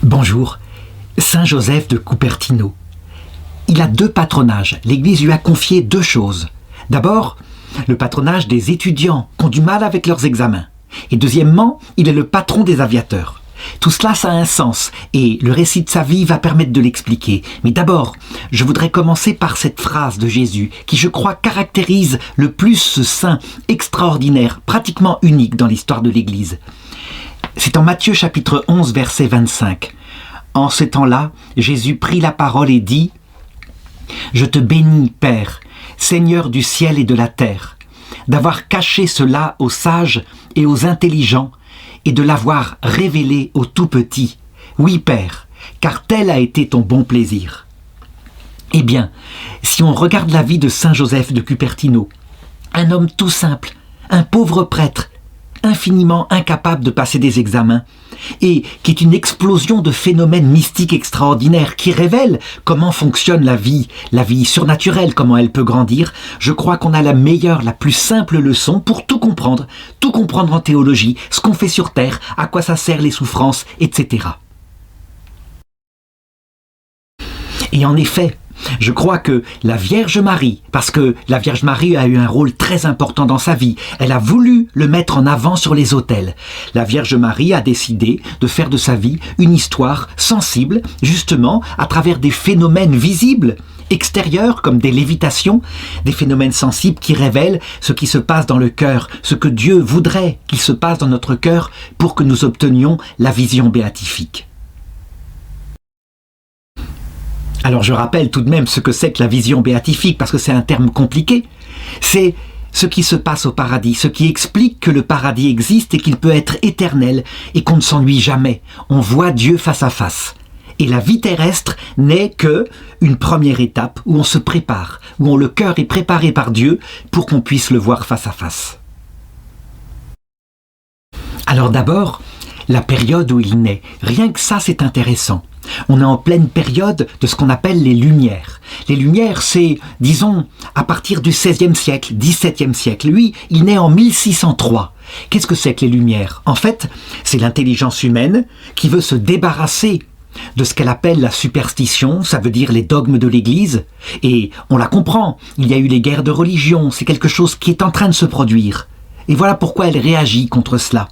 Bonjour, Saint Joseph de Cupertino. Il a deux patronages. L'Église lui a confié deux choses. D'abord, le patronage des étudiants qui ont du mal avec leurs examens. Et deuxièmement, il est le patron des aviateurs. Tout cela, ça a un sens, et le récit de sa vie va permettre de l'expliquer. Mais d'abord, je voudrais commencer par cette phrase de Jésus, qui je crois caractérise le plus ce saint extraordinaire, pratiquement unique dans l'histoire de l'Église. C'est en Matthieu chapitre 11, verset 25. En ce temps-là, Jésus prit la parole et dit « Je te bénis, Père, Seigneur du ciel et de la terre, d'avoir caché cela aux sages et aux intelligents, et de l'avoir révélé aux tout-petits. Oui, Père, car tel a été ton bon plaisir. » Eh bien, si on regarde la vie de Saint Joseph de Cupertino, un homme tout simple, un pauvre prêtre, infiniment incapable de passer des examens, et qui est une explosion de phénomènes mystiques extraordinaires qui révèlent comment fonctionne la vie surnaturelle, comment elle peut grandir, je crois qu'on a la meilleure, la plus simple leçon pour tout comprendre en théologie, ce qu'on fait sur terre, à quoi ça sert les souffrances, etc. Et en effet, je crois que la Vierge Marie, parce que la Vierge Marie a eu un rôle très important dans sa vie, elle a voulu le mettre en avant sur les autels. La Vierge Marie a décidé de faire de sa vie une histoire sensible, justement, à travers des phénomènes visibles, extérieurs, comme des lévitations, des phénomènes sensibles qui révèlent ce qui se passe dans le cœur, ce que Dieu voudrait qu'il se passe dans notre cœur pour que nous obtenions la vision béatifique. Alors je rappelle tout de même ce que c'est que la vision béatifique, parce que c'est un terme compliqué. C'est ce qui se passe au paradis, ce qui explique que le paradis existe et qu'il peut être éternel et qu'on ne s'ennuie jamais. On voit Dieu face à face. Et la vie terrestre n'est que une première étape où on se prépare, où le cœur est préparé par Dieu pour qu'on puisse le voir face à face. Alors d'abord, la période où il naît. Rien que ça, c'est intéressant. On est en pleine période de ce qu'on appelle les Lumières. Les Lumières, c'est, disons, à partir du XVIe siècle, XVIIe siècle. Lui, il naît en 1603. Qu'est-ce que c'est que les Lumières ? En fait, c'est l'intelligence humaine qui veut se débarrasser de ce qu'elle appelle la superstition, ça veut dire les dogmes de l'Église. Et on la comprend, il y a eu les guerres de religion, c'est quelque chose qui est en train de se produire. Et voilà pourquoi elle réagit contre cela.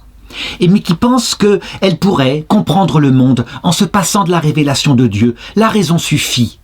Mais qui pense qu'elle pourrait comprendre le monde en se passant de la révélation de Dieu. La raison suffit.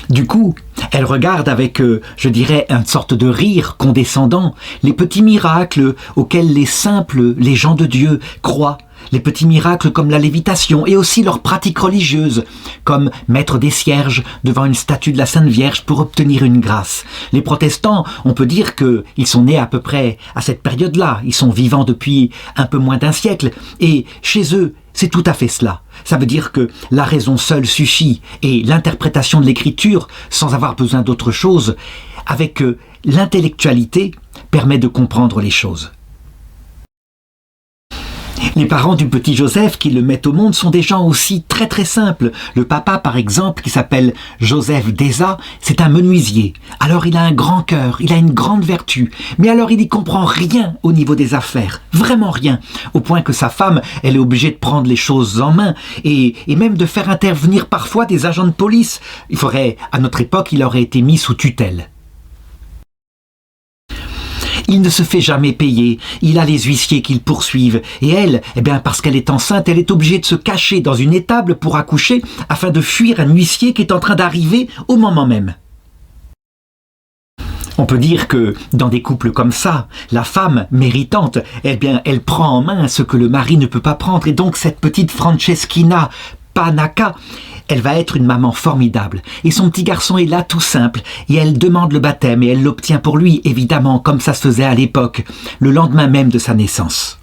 Du coup, elle regarde avec, je dirais, une sorte de rire condescendant les petits miracles auxquels les gens de Dieu croient. Les petits miracles comme la lévitation et aussi leurs pratiques religieuses, comme mettre des cierges devant une statue de la Sainte Vierge pour obtenir une grâce. Les protestants, on peut dire qu'ils sont nés à peu près à cette période-là. Ils sont vivants depuis un peu moins d'un siècle. Et chez eux, c'est tout à fait cela. Ça veut dire que la raison seule suffit et l'interprétation de l'écriture, sans avoir besoin d'autre chose, avec l'intellectualité, permet de comprendre les choses. Les parents du petit Joseph qui le mettent au monde sont des gens aussi très très simples. Le papa, par exemple, qui s'appelle Joseph Deza, c'est un menuisier. Alors il a un grand cœur, il a une grande vertu. Mais alors il n'y comprend rien au niveau des affaires. Vraiment rien. Au point que sa femme, elle est obligée de prendre les choses en main et même de faire intervenir parfois des agents de police. À notre époque, il aurait été mis sous tutelle. Il ne se fait jamais payer, il a les huissiers qui le poursuivent. Et elle, parce qu'elle est enceinte, elle est obligée de se cacher dans une étable pour accoucher afin de fuir un huissier qui est en train d'arriver au moment même. On peut dire que dans des couples comme ça, la femme méritante, elle prend en main ce que le mari ne peut pas prendre. Et donc cette petite Franceschina Panacca, elle va être une maman formidable. Et son petit garçon est là tout simple. Et elle demande le baptême et elle l'obtient pour lui, évidemment, comme ça se faisait à l'époque, le lendemain même de sa naissance.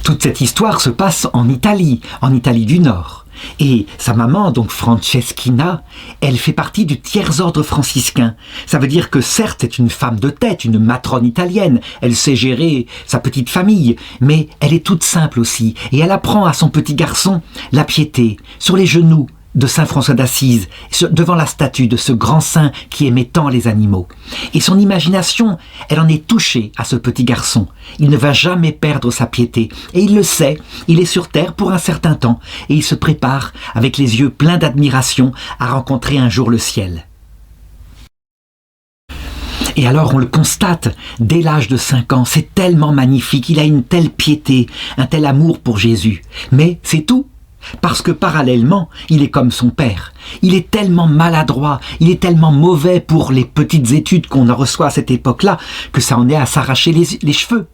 Toute cette histoire se passe en Italie du Nord. Et sa maman, donc Franceschina, elle fait partie du tiers-ordre franciscain. Ça veut dire que certes, c'est une femme de tête, une matrone italienne. Elle sait gérer sa petite famille, mais elle est toute simple aussi. Et elle apprend à son petit garçon la piété, sur les genoux, de saint François d'Assise, devant la statue de ce grand saint qui aimait tant les animaux. Et son imagination, elle en est touchée à ce petit garçon. Il ne va jamais perdre sa piété. Et il le sait, il est sur terre pour un certain temps, et il se prépare, avec les yeux pleins d'admiration, à rencontrer un jour le ciel. Et alors on le constate, dès l'âge de 5 ans, c'est tellement magnifique, il a une telle piété, un tel amour pour Jésus. Mais c'est tout. Parce que parallèlement, il est comme son père. Il est tellement maladroit, il est tellement mauvais pour les petites études qu'on en reçoit à cette époque-là, que ça en est à s'arracher les cheveux.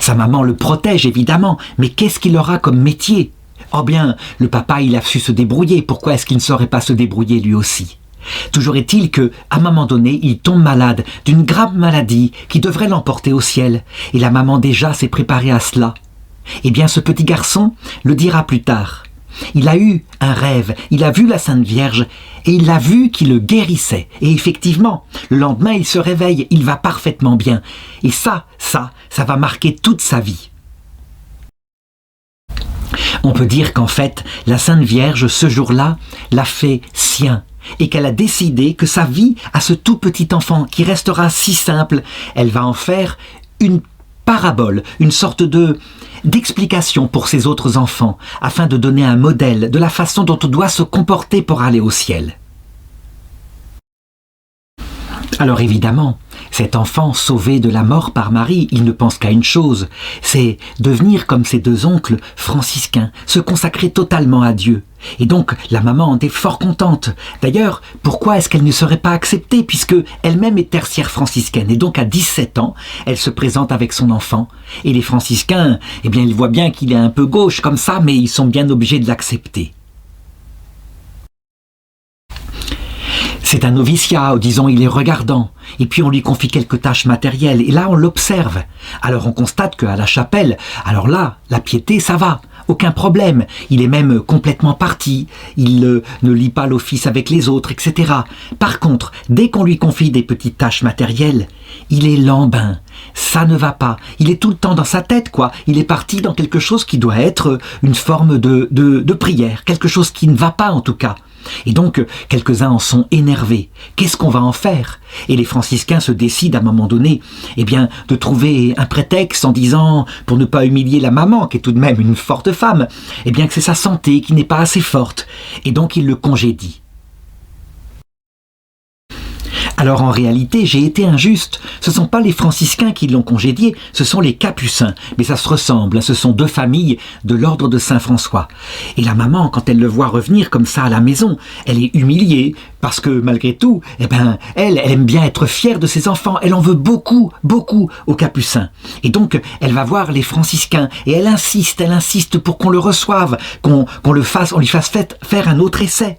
Sa maman le protège évidemment, mais qu'est-ce qu'il aura comme métier? Oh bien, le papa il a su se débrouiller, pourquoi est-ce qu'il ne saurait pas se débrouiller lui aussi? Toujours est-il que, à un moment donné, il tombe malade d'une grave maladie qui devrait l'emporter au ciel, et la maman déjà s'est préparée à cela. Eh bien, ce petit garçon le dira plus tard. Il a eu un rêve, il a vu la Sainte Vierge et il a vu qu'il le guérissait. Et effectivement, le lendemain, il se réveille, il va parfaitement bien. Et ça va marquer toute sa vie. On peut dire qu'en fait, la Sainte Vierge, ce jour-là, l'a fait sien. Et qu'elle a décidé que sa vie à ce tout petit enfant qui restera si simple, elle va en faire une parabole, une sorte d'explication pour ses autres enfants, afin de donner un modèle de la façon dont on doit se comporter pour aller au ciel. Alors évidemment, cet enfant sauvé de la mort par Marie, il ne pense qu'à une chose, c'est devenir comme ses 2 oncles franciscains, se consacrer totalement à Dieu. Et donc la maman en est fort contente. D'ailleurs, pourquoi est-ce qu'elle ne serait pas acceptée, puisque elle-même est tertiaire franciscaine, et donc à 17 ans, elle se présente avec son enfant. Et les franciscains, eh bien ils voient bien qu'il est un peu gauche comme ça, mais ils sont bien obligés de l'accepter. C'est un noviciat, disons, il est regardant, et puis on lui confie quelques tâches matérielles, et là on l'observe. Alors on constate qu'à la chapelle, alors là, la piété, ça va, aucun problème, il est même complètement parti, il ne lit pas l'office avec les autres, etc. Par contre, dès qu'on lui confie des petites tâches matérielles, il est lambin, ça ne va pas, il est tout le temps dans sa tête, quoi, il est parti dans quelque chose qui doit être une forme de prière, quelque chose qui ne va pas en tout cas. Et donc, quelques-uns en sont énervés. Qu'est-ce qu'on va en faire? Et les franciscains se décident à un moment donné, eh bien, de trouver un prétexte en disant, pour ne pas humilier la maman, qui est tout de même une forte femme, eh bien que c'est sa santé qui n'est pas assez forte. Et donc, ils le congédient. Alors en réalité, j'ai été injuste. Ce ne sont pas les franciscains qui l'ont congédié, ce sont les capucins. Mais ça se ressemble, ce sont 2 familles de l'ordre de Saint-François. Et la maman, quand elle le voit revenir comme ça à la maison, elle est humiliée, parce que malgré tout, eh ben, elle aime bien être fière de ses enfants. Elle en veut beaucoup, beaucoup aux capucins. Et donc, elle va voir les franciscains, et elle insiste pour qu'on le reçoive, on lui fasse faire un autre essai.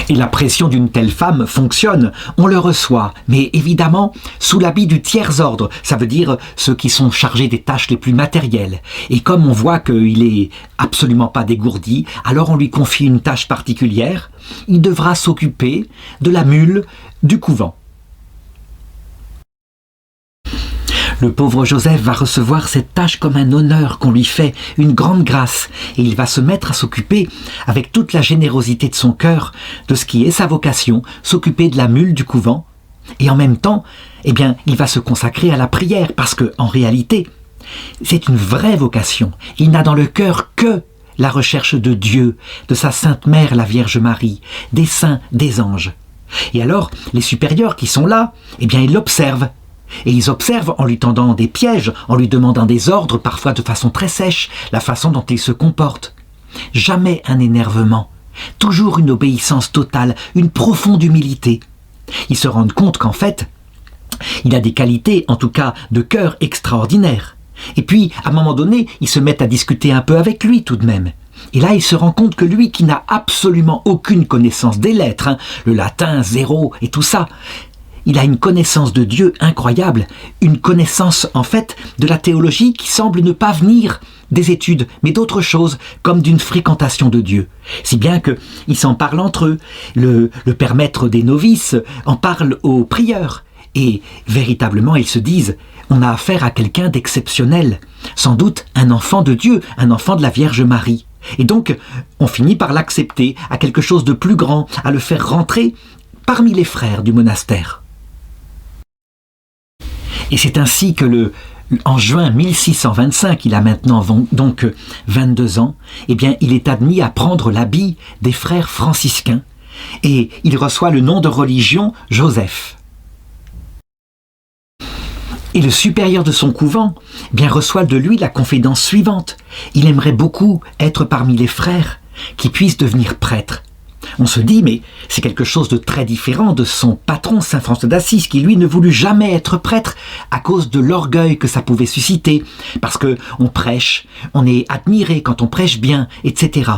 Et la pression d'une telle femme fonctionne, on le reçoit, mais évidemment sous l'habit du tiers ordre, ça veut dire ceux qui sont chargés des tâches les plus matérielles. Et comme on voit qu'il est absolument pas dégourdi, alors on lui confie une tâche particulière, il devra s'occuper de la mule du couvent. Le pauvre Joseph va recevoir cette tâche comme un honneur qu'on lui fait, une grande grâce, et il va se mettre à s'occuper, avec toute la générosité de son cœur, de ce qui est sa vocation, s'occuper de la mule du couvent, et en même temps, eh bien, il va se consacrer à la prière, parce que, en réalité, c'est une vraie vocation. Il n'a dans le cœur que la recherche de Dieu, de sa Sainte Mère, la Vierge Marie, des saints, des anges. Et alors, les supérieurs qui sont là, eh bien, ils l'observent. Et ils observent en lui tendant des pièges, en lui demandant des ordres, parfois de façon très sèche, la façon dont il se comporte. Jamais un énervement, toujours une obéissance totale, une profonde humilité. Ils se rendent compte qu'en fait, il a des qualités, en tout cas de cœur, extraordinaires. Et puis, à un moment donné, ils se mettent à discuter un peu avec lui tout de même. Et là, il se rend compte que lui, qui n'a absolument aucune connaissance des lettres, le latin, zéro et tout ça, il a une connaissance de Dieu incroyable, une connaissance en fait de la théologie qui semble ne pas venir des études, mais d'autres choses, comme d'une fréquentation de Dieu. Si bien qu'ils s'en parlent entre eux, le père maître des novices en parle aux prieurs, et véritablement ils se disent, on a affaire à quelqu'un d'exceptionnel, sans doute un enfant de Dieu, un enfant de la Vierge Marie. Et donc, on finit par l'accepter à quelque chose de plus grand, à le faire rentrer parmi les frères du monastère. Et c'est ainsi que en juin 1625, il a maintenant donc 22 ans, eh bien, il est admis à prendre l'habit des frères franciscains et il reçoit le nom de religion Joseph. Et le supérieur de son couvent eh bien, reçoit de lui la confidence suivante. Il aimerait beaucoup être parmi les frères qui puissent devenir prêtres. On se dit, mais c'est quelque chose de très différent de son patron, Saint François d'Assise, qui lui ne voulut jamais être prêtre à cause de l'orgueil que ça pouvait susciter, parce que on prêche, on est admiré quand on prêche bien, etc.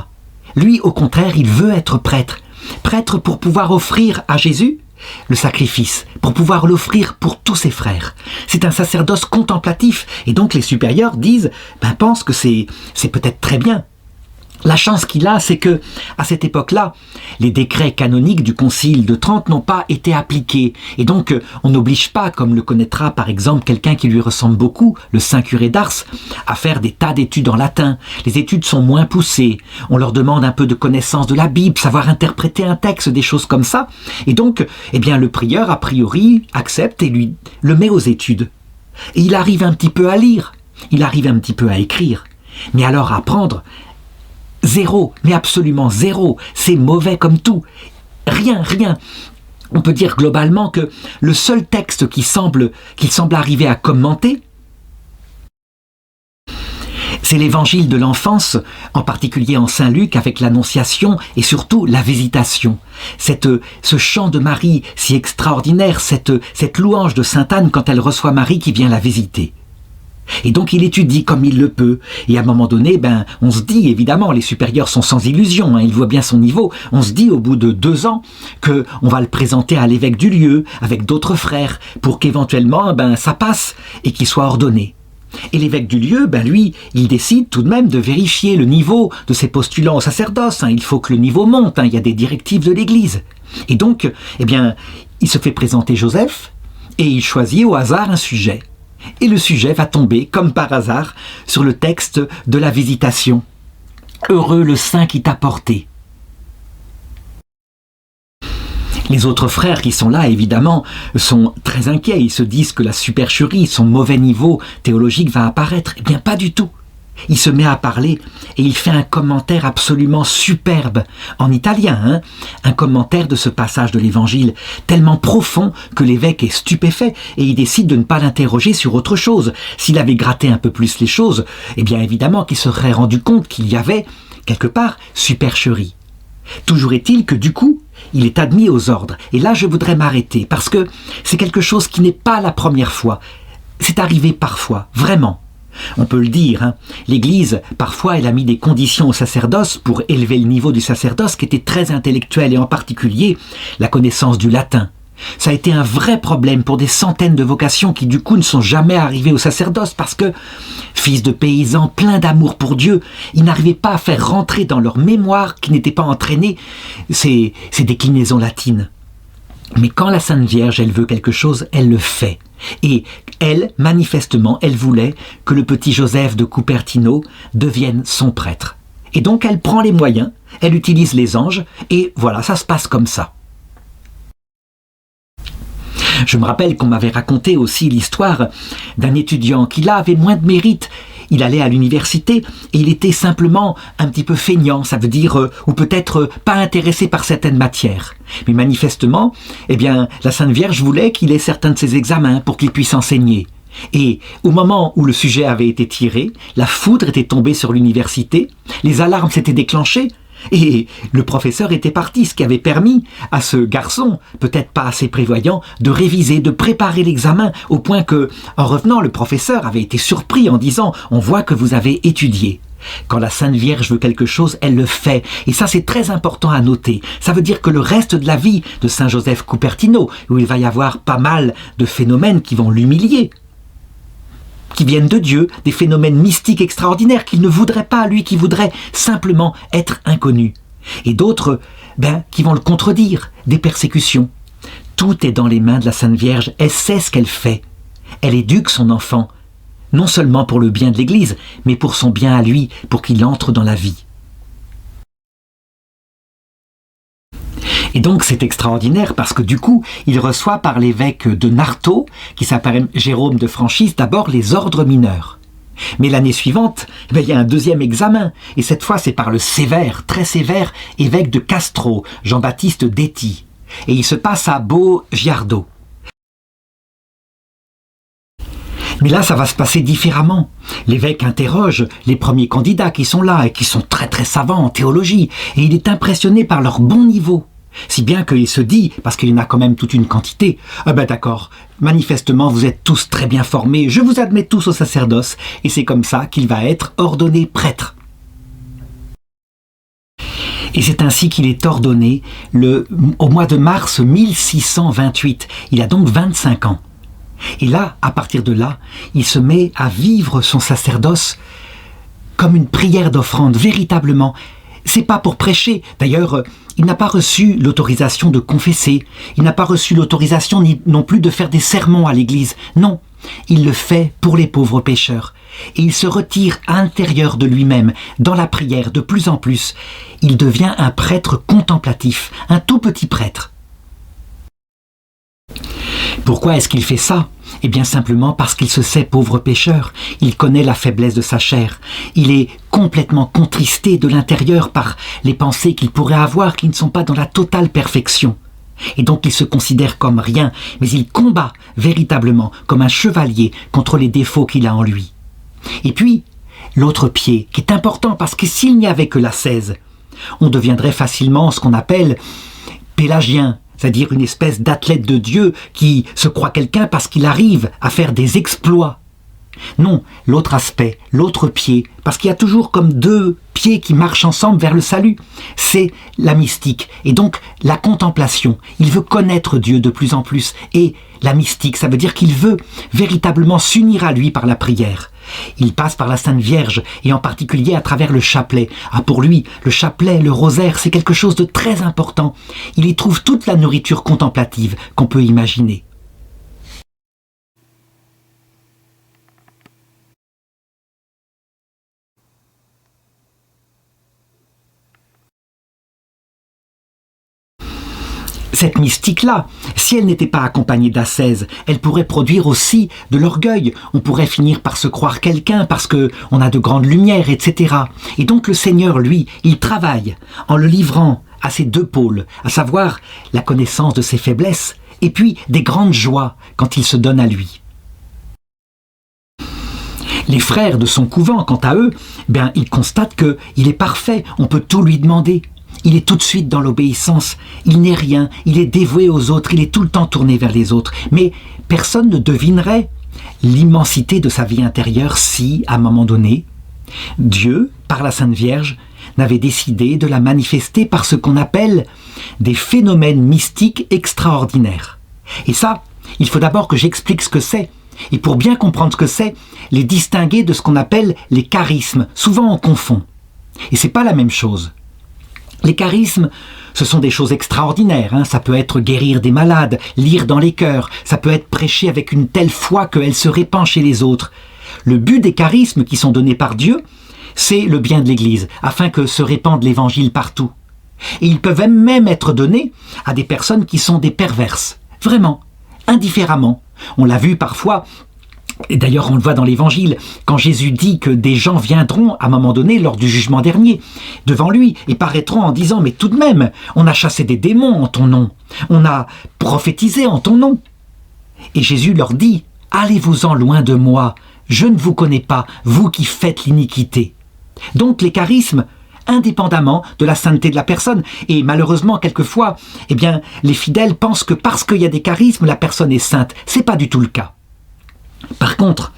Lui, au contraire, il veut être prêtre. Prêtre pour pouvoir offrir à Jésus le sacrifice, pour pouvoir l'offrir pour tous ses frères. C'est un sacerdoce contemplatif, et donc les supérieurs pensent que c'est peut-être très bien. La chance qu'il a, c'est que, à cette époque-là, les décrets canoniques du Concile de Trente n'ont pas été appliqués. Et donc, on n'oblige pas, comme le connaîtra par exemple quelqu'un qui lui ressemble beaucoup, le Saint curé d'Ars, à faire des tas d'études en latin. Les études sont moins poussées. On leur demande un peu de connaissance de la Bible, savoir interpréter un texte, des choses comme ça. Et donc, eh bien, le prieur, a priori, accepte et lui le met aux études. Et il arrive un petit peu à lire, il arrive un petit peu à écrire. Mais alors à apprendre, zéro, mais absolument zéro. C'est mauvais comme tout. Rien. On peut dire globalement que le seul texte qu'il semble arriver à commenter, c'est l'évangile de l'enfance, en particulier en Saint Luc, avec l'Annonciation et surtout la Visitation. Ce chant de Marie si extraordinaire, cette louange de Sainte Anne quand elle reçoit Marie qui vient la visiter. Et donc il étudie comme il le peut. Et à un moment donné, on se dit, évidemment, les supérieurs sont sans illusion, ils voient bien son niveau. On se dit au bout de 2 ans qu'on va le présenter à l'évêque du lieu, avec d'autres frères, pour qu'éventuellement ça passe et qu'il soit ordonné. Et l'évêque du lieu, lui, il décide tout de même de vérifier le niveau de ses postulants au sacerdoce. Il faut que le niveau monte, il y a des directives de l'Église. Et donc, il se fait présenter Joseph et il choisit au hasard un sujet. Et le sujet va tomber, comme par hasard, sur le texte de la Visitation. « Heureux le saint qui t'a porté ». Les autres frères qui sont là, évidemment, sont très inquiets. Ils se disent que la supercherie, son mauvais niveau théologique va apparaître. Eh bien, pas du tout. Il se met à parler et il fait un commentaire absolument superbe, en italien, un commentaire de ce passage de l'Évangile, tellement profond que l'évêque est stupéfait et il décide de ne pas l'interroger sur autre chose. S'il avait gratté un peu plus les choses, eh bien évidemment qu'il se serait rendu compte qu'il y avait, quelque part, supercherie. Toujours est-il que du coup, il est admis aux ordres. Et là, je voudrais m'arrêter, parce que c'est quelque chose qui n'est pas la première fois. C'est arrivé parfois, vraiment. On peut le dire, l'Église, parfois, elle a mis des conditions au sacerdoce pour élever le niveau du sacerdoce qui était très intellectuel, et en particulier la connaissance du latin. Ça a été un vrai problème pour des centaines de vocations qui du coup ne sont jamais arrivées au sacerdoce parce que, fils de paysans pleins d'amour pour Dieu, ils n'arrivaient pas à faire rentrer dans leur mémoire, qui n'était pas entraînée, ces déclinaisons latines. Mais quand la Sainte Vierge, elle veut quelque chose, elle le fait. Et elle, manifestement, elle voulait que le petit Joseph de Cupertino devienne son prêtre. Et donc elle prend les moyens, elle utilise les anges, et voilà, ça se passe comme ça. Je me rappelle qu'on m'avait raconté aussi l'histoire d'un étudiant qui là avait moins de mérite. Il allait à l'université et il était simplement un petit peu feignant, ça veut dire, ou peut-être pas intéressé par certaines matières. Mais manifestement, la Sainte Vierge voulait qu'il ait certains de ses examens pour qu'il puisse enseigner. Et au moment où le sujet avait été tiré, la foudre était tombée sur l'université, les alarmes s'étaient déclenchées, et le professeur était parti, ce qui avait permis à ce garçon, peut-être pas assez prévoyant, de réviser, de préparer l'examen, au point que, en revenant, le professeur avait été surpris en disant « On voit que vous avez étudié ». Quand la Sainte Vierge veut quelque chose, elle le fait. Et ça, c'est très important à noter. Ça veut dire que le reste de la vie de Saint Joseph Cupertino, où il va y avoir pas mal de phénomènes qui vont l'humilier, qui viennent de Dieu, des phénomènes mystiques extraordinaires qu'il ne voudrait pas, lui qui voudrait simplement être inconnu. Et d'autres, qui vont le contredire, des persécutions. Tout est dans les mains de la Sainte Vierge, elle sait ce qu'elle fait. Elle éduque son enfant, non seulement pour le bien de l'Église, mais pour son bien à lui, pour qu'il entre dans la vie. Et donc c'est extraordinaire parce que du coup, il reçoit par l'évêque de Narteau, qui s'appelle Jérôme de Franchise, d'abord les ordres mineurs. Mais l'année suivante, il y a un deuxième examen, et cette fois c'est par le sévère, très sévère, évêque de Castro, Jean-Baptiste d'Éty. Et il se passe à Beau-Giardo. Mais là, ça va se passer différemment. L'évêque interroge les premiers candidats qui sont là et qui sont très très savants en théologie, et il est impressionné par leur bon niveau. Si bien qu'il se dit, parce qu'il y en a quand même toute une quantité, « Ah ben d'accord, manifestement vous êtes tous très bien formés, je vous admets tous au sacerdoce, et c'est comme ça qu'il va être ordonné prêtre. » Et c'est ainsi qu'il est ordonné au mois de mars 1628. Il a donc 25 ans. Et là, à partir de là, il se met à vivre son sacerdoce comme une prière d'offrande, véritablement. C'est pas pour prêcher. D'ailleurs, il n'a pas reçu l'autorisation de confesser. Il n'a pas reçu l'autorisation non plus de faire des sermons à l'église. Non, il le fait pour les pauvres pécheurs. Et il se retire à l'intérieur de lui-même, dans la prière, de plus en plus. Il devient un prêtre contemplatif, un tout petit prêtre. Pourquoi est-ce qu'il fait ça ? Eh bien simplement parce qu'il se sait pauvre pécheur. Il connaît la faiblesse de sa chair. Il est complètement contristé de l'intérieur par les pensées qu'il pourrait avoir qui ne sont pas dans la totale perfection. Et donc il se considère comme rien, mais il combat véritablement comme un chevalier contre les défauts qu'il a en lui. Et puis, l'autre pied, qui est important parce que s'il n'y avait que l'ascèse, on deviendrait facilement ce qu'on appelle pélagien, c'est-à-dire une espèce d'athlète de Dieu qui se croit quelqu'un parce qu'il arrive à faire des exploits. Non, l'autre aspect, l'autre pied, parce qu'il y a toujours comme deux pieds qui marchent ensemble vers le salut, c'est la mystique et donc la contemplation. Il veut connaître Dieu de plus en plus et la mystique, ça veut dire qu'il veut véritablement s'unir à lui par la prière. Il passe par la Sainte Vierge et en particulier à travers le chapelet. Ah, pour lui, le chapelet, le rosaire, c'est quelque chose de très important. Il y trouve toute la nourriture contemplative qu'on peut imaginer. Cette mystique-là, si elle n'était pas accompagnée d'ascèse, elle pourrait produire aussi de l'orgueil. On pourrait finir par se croire quelqu'un parce qu'on a de grandes lumières, etc. Et donc le Seigneur, lui, il travaille en le livrant à ces deux pôles, à savoir la connaissance de ses faiblesses et puis des grandes joies quand il se donne à lui. Les frères de son couvent, quant à eux, ils constatent qu'il est parfait, on peut tout lui demander. Il est tout de suite dans l'obéissance, il n'est rien, il est dévoué aux autres, il est tout le temps tourné vers les autres. Mais personne ne devinerait l'immensité de sa vie intérieure si, à un moment donné, Dieu, par la Sainte Vierge, n'avait décidé de la manifester par ce qu'on appelle des phénomènes mystiques extraordinaires. Et ça, il faut d'abord que j'explique ce que c'est. Et pour bien comprendre ce que c'est, les distinguer de ce qu'on appelle les charismes. Souvent on confond. Et c'est pas la même chose. Les charismes, ce sont des choses extraordinaires. Ça peut être guérir des malades, lire dans les cœurs, ça peut être prêcher avec une telle foi qu'elle se répand chez les autres. Le but des charismes qui sont donnés par Dieu, c'est le bien de l'Église, afin que se répande l'Évangile partout. Et ils peuvent même être donnés à des personnes qui sont des perverses, vraiment, indifféremment. On l'a vu parfois. Et d'ailleurs, on le voit dans l'Évangile, quand Jésus dit que des gens viendront à un moment donné, lors du jugement dernier, devant lui, et paraîtront en disant « Mais tout de même, on a chassé des démons en ton nom, on a prophétisé en ton nom. » Et Jésus leur dit « Allez-vous-en loin de moi, je ne vous connais pas, vous qui faites l'iniquité. » Donc les charismes, indépendamment de la sainteté de la personne, et malheureusement, quelquefois, les fidèles pensent que parce qu'il y a des charismes, la personne est sainte. C'est pas du tout le cas. Par contre,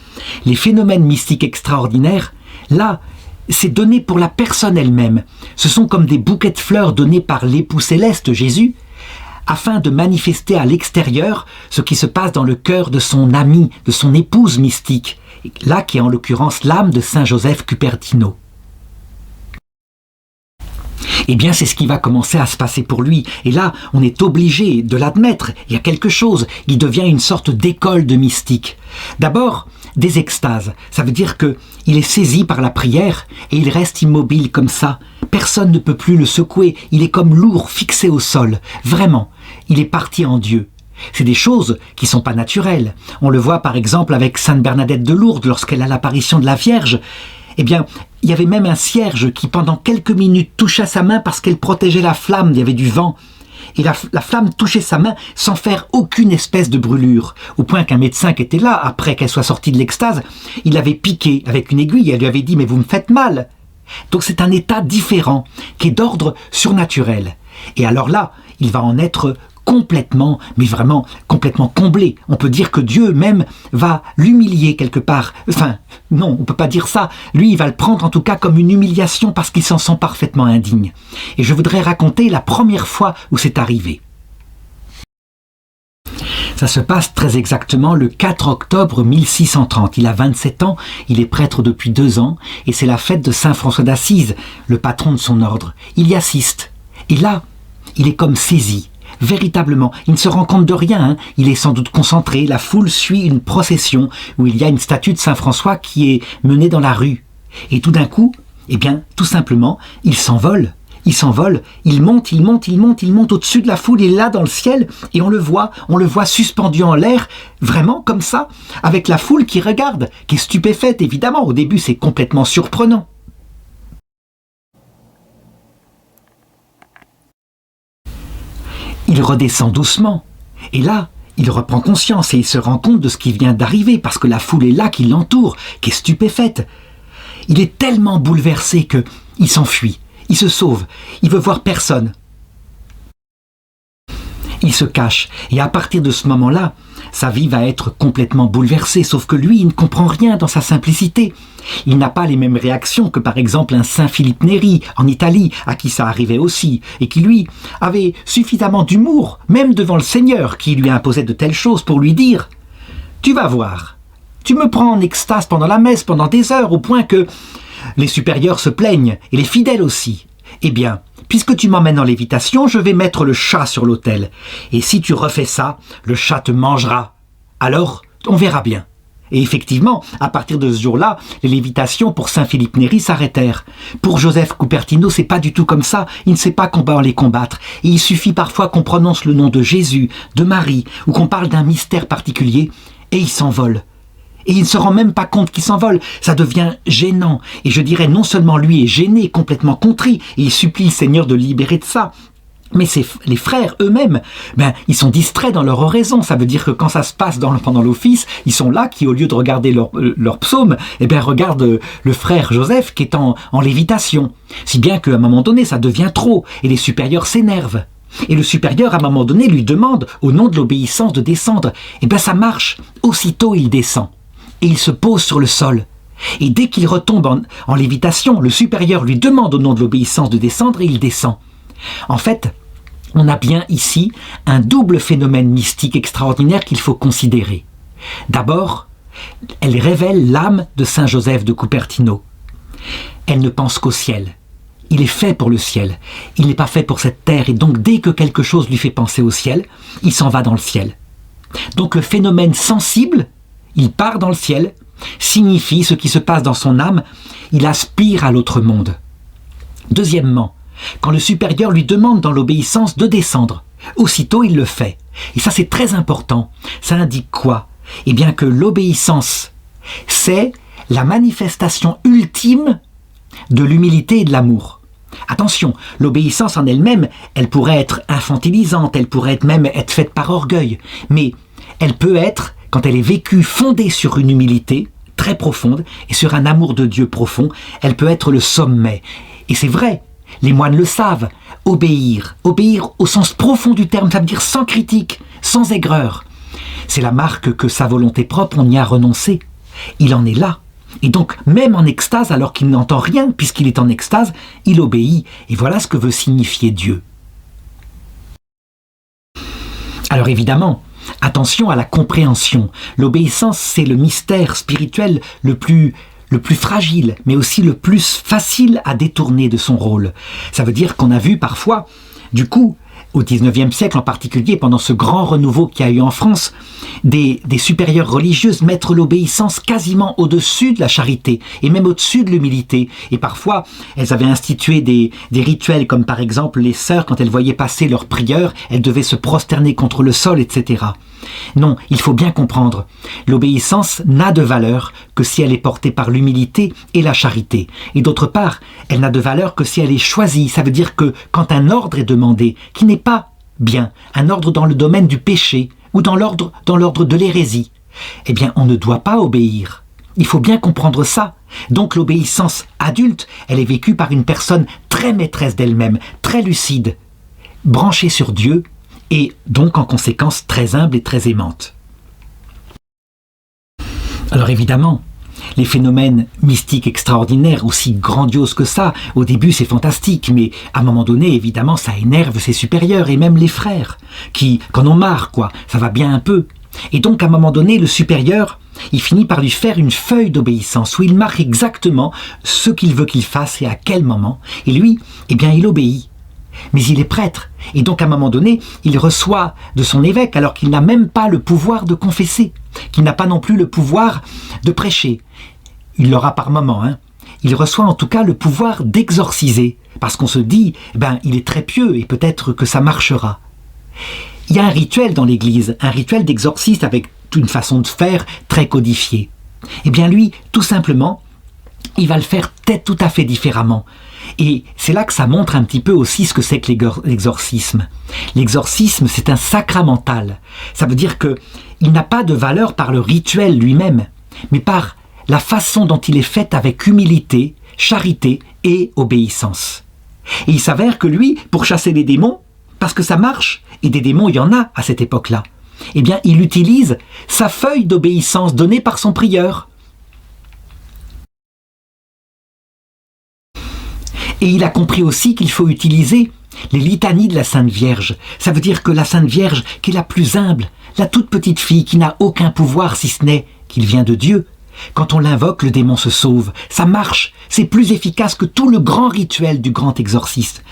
les phénomènes mystiques extraordinaires, là, c'est donné pour la personne elle-même. Ce sont comme des bouquets de fleurs donnés par l'époux céleste Jésus, afin de manifester à l'extérieur ce qui se passe dans le cœur de son ami, de son épouse mystique, là qui est en l'occurrence l'âme de Saint Joseph Cupertino. Eh bien, c'est ce qui va commencer à se passer pour lui. Et là, on est obligé de l'admettre. Il y a quelque chose. Il devient une sorte d'école de mystique. D'abord, des extases. Ça veut dire que il est saisi par la prière et il reste immobile comme ça. Personne ne peut plus le secouer. Il est comme lourd, fixé au sol. Vraiment, il est parti en Dieu. C'est des choses qui sont pas naturelles. On le voit par exemple avec Sainte Bernadette de Lourdes lorsqu'elle a l'apparition de la Vierge. Eh bien, il y avait même un cierge qui pendant quelques minutes toucha sa main parce qu'elle protégeait la flamme, il y avait du vent. Et la flamme touchait sa main sans faire aucune espèce de brûlure. Au point qu'un médecin qui était là, après qu'elle soit sortie de l'extase, il l'avait piqué avec une aiguille et elle lui avait dit « mais vous me faites mal ». Donc c'est un état différent, qui est d'ordre surnaturel. Et alors là, il va en être complètement, mais vraiment complètement comblé. On peut dire que Dieu même va l'humilier quelque part. Enfin, non, on peut pas dire ça. Lui, il va le prendre en tout cas comme une humiliation parce qu'il s'en sent parfaitement indigne. Et je voudrais raconter la première fois où c'est arrivé. Ça se passe très exactement le 4 octobre 1630. Il a 27 ans, il est prêtre depuis 2 ans, et c'est la fête de Saint François d'Assise, le patron de son ordre. Il y assiste. Et là, il est comme saisi. Véritablement, il ne se rend compte de rien, il est sans doute concentré, la foule suit une procession où il y a une statue de Saint François qui est menée dans la rue. Et tout d'un coup, eh bien, tout simplement, il s'envole, il monte au-dessus de la foule, il est là dans le ciel, et on le voit suspendu en l'air, vraiment comme ça, avec la foule qui regarde, qui est stupéfaite évidemment, au début c'est complètement surprenant. Il redescend doucement. Et là, il reprend conscience et il se rend compte de ce qui vient d'arriver parce que la foule est là, qui l'entoure, qui est stupéfaite. Il est tellement bouleversé que il s'enfuit, il se sauve, il veut voir personne. Il se cache et à partir de ce moment-là, sa vie va être complètement bouleversée, sauf que lui, il ne comprend rien dans sa simplicité. Il n'a pas les mêmes réactions que par exemple un Saint Philippe Néri en Italie, à qui ça arrivait aussi, et qui lui avait suffisamment d'humour, même devant le Seigneur qui lui imposait de telles choses pour lui dire « Tu vas voir, tu me prends en extase pendant la messe, pendant des heures, au point que les supérieurs se plaignent, et les fidèles aussi. Eh bien, puisque tu m'emmènes en lévitation, je vais mettre le chat sur l'autel. Et si tu refais ça, le chat te mangera. Alors, on verra bien. » Et effectivement, à partir de ce jour-là, les lévitations pour Saint Philippe Néri s'arrêtèrent. Pour Joseph Cupertino, c'est pas du tout comme ça. Il ne sait pas qu'on va les combattre. Et il suffit parfois qu'on prononce le nom de Jésus, de Marie, ou qu'on parle d'un mystère particulier, et il s'envole. Et il ne se rend même pas compte qu'il s'envole. Ça devient gênant. Et je dirais, non seulement lui est gêné, complètement contrit, et il supplie le Seigneur de le libérer de ça, mais les frères eux-mêmes, ils sont distraits dans leur oraison. Ça veut dire que quand ça se passe pendant l'office, ils sont là qui, au lieu de regarder leur psaume, regardent le frère Joseph qui est en lévitation. Si bien qu'à un moment donné, ça devient trop, et les supérieurs s'énervent. Et le supérieur, à un moment donné, lui demande, au nom de l'obéissance, de descendre. Ça marche. Aussitôt, il descend. Et il se pose sur le sol. Et dès qu'il retombe en lévitation, le supérieur lui demande au nom de l'obéissance de descendre et il descend. En fait, on a bien ici un double phénomène mystique extraordinaire qu'il faut considérer. D'abord, elle révèle l'âme de Saint Joseph de Cupertino. Elle ne pense qu'au ciel. Il est fait pour le ciel. Il n'est pas fait pour cette terre. Et donc, dès que quelque chose lui fait penser au ciel, il s'en va dans le ciel. Donc, le phénomène sensible, il part dans le ciel, signifie ce qui se passe dans son âme. Il aspire à l'autre monde. Deuxièmement, quand le supérieur lui demande dans l'obéissance de descendre, aussitôt il le fait. Et ça c'est très important. Ça indique quoi ? Eh bien que l'obéissance, c'est la manifestation ultime de l'humilité et de l'amour. Attention, l'obéissance en elle-même, elle pourrait être infantilisante, elle pourrait même être faite par orgueil, mais elle peut être, quand elle est vécue, fondée sur une humilité très profonde et sur un amour de Dieu profond, elle peut être le sommet. Et c'est vrai, les moines le savent, obéir au sens profond du terme, ça veut dire sans critique, sans aigreur. C'est la marque que sa volonté propre, on y a renoncé. Il en est là. Et donc, même en extase, alors qu'il n'entend rien, puisqu'il est en extase, il obéit. Et voilà ce que veut signifier Dieu. Alors évidemment, attention à la compréhension. L'obéissance, c'est le mystère spirituel le plus le plus fragile, mais aussi le plus facile à détourner de son rôle. Ça veut dire qu'on a vu parfois, du coup, au XIXe siècle en particulier, pendant ce grand renouveau qu'il y a eu en France, des supérieures religieuses mettre l'obéissance quasiment au-dessus de la charité et même au-dessus de l'humilité. Et parfois, elles avaient institué des rituels comme par exemple les sœurs, quand elles voyaient passer leur prieur, elles devaient se prosterner contre le sol, etc. Non, il faut bien comprendre, l'obéissance n'a de valeur que si elle est portée par l'humilité et la charité. Et d'autre part, elle n'a de valeur que si elle est choisie. Ça veut dire que quand un ordre est demandé, qui n'est pas bien, un ordre dans le domaine du péché ou dans l'ordre de l'hérésie, eh bien on ne doit pas obéir. Il faut bien comprendre ça. Donc l'obéissance adulte, elle est vécue par une personne très maîtresse d'elle-même, très lucide, branchée sur Dieu, et donc en conséquence très humble et très aimante. Alors évidemment, les phénomènes mystiques extraordinaires, aussi grandioses que ça, au début c'est fantastique, mais à un moment donné, évidemment, ça énerve ses supérieurs et même les frères, qui, quand on marre, ça va bien un peu. Et donc à un moment donné, le supérieur, il finit par lui faire une feuille d'obéissance où il marque exactement ce qu'il veut qu'il fasse et à quel moment, et lui, eh bien il obéit. Mais il est prêtre, et donc à un moment donné, il reçoit de son évêque, alors qu'il n'a même pas le pouvoir de confesser, qu'il n'a pas non plus le pouvoir de prêcher. Il l'aura par moment, Il reçoit en tout cas le pouvoir d'exorciser, parce qu'on se dit, il est très pieux, et peut-être que ça marchera. Il y a un rituel dans l'Église, un rituel d'exorciste avec une façon de faire très codifiée. Eh bien lui, tout simplement, il va le faire peut-être tout à fait différemment. Et c'est là que ça montre un petit peu aussi ce que c'est que l'exorcisme. L'exorcisme, c'est un sacramental. Ça veut dire qu'il n'a pas de valeur par le rituel lui-même, mais par la façon dont il est fait avec humilité, charité et obéissance. Et il s'avère que lui, pour chasser les démons, parce que ça marche, et des démons il y en a à cette époque-là, eh bien il utilise sa feuille d'obéissance donnée par son prieur. Et il a compris aussi qu'il faut utiliser les litanies de la Sainte Vierge. Ça veut dire que la Sainte Vierge, qui est la plus humble, la toute petite fille qui n'a aucun pouvoir si ce n'est qu'il vient de Dieu, quand on l'invoque, le démon se sauve. Ça marche, c'est plus efficace que tout le grand rituel du grand exorciste.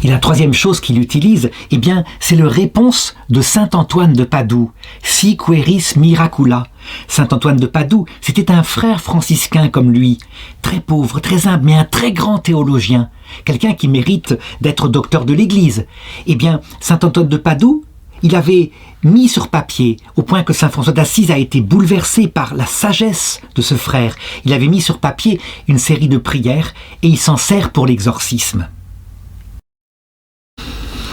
Et la troisième chose qu'il utilise, eh bien, c'est le réponse de saint Antoine de Padoue, Si queris miracula. Saint Antoine de Padoue, c'était un frère franciscain comme lui, très pauvre, très humble, mais un très grand théologien, quelqu'un qui mérite d'être docteur de l'Église. Eh bien, saint Antoine de Padoue, il avait mis sur papier, au point que saint François d'Assise a été bouleversé par la sagesse de ce frère, il avait mis sur papier une série de prières et il s'en sert pour l'exorcisme.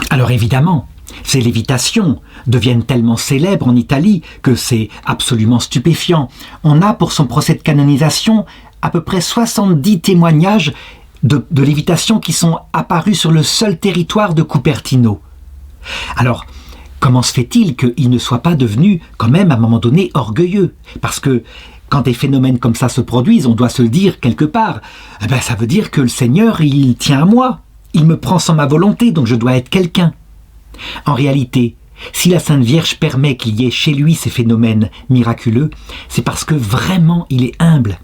Alors évidemment, ces lévitations deviennent tellement célèbres en Italie que c'est absolument stupéfiant. On a pour son procès de canonisation à peu près 70 témoignages de lévitations qui sont apparus sur le seul territoire de Cupertino. Alors, comment se fait-il qu'il ne soit pas devenu quand même à un moment donné orgueilleux? Parce que quand des phénomènes comme ça se produisent, on doit se le dire quelque part, ça veut dire que le Seigneur, il tient à moi. Il me prend sans ma volonté, donc je dois être quelqu'un. En réalité, si la Sainte Vierge permet qu'il y ait chez lui ces phénomènes miraculeux, c'est parce que vraiment il est humble.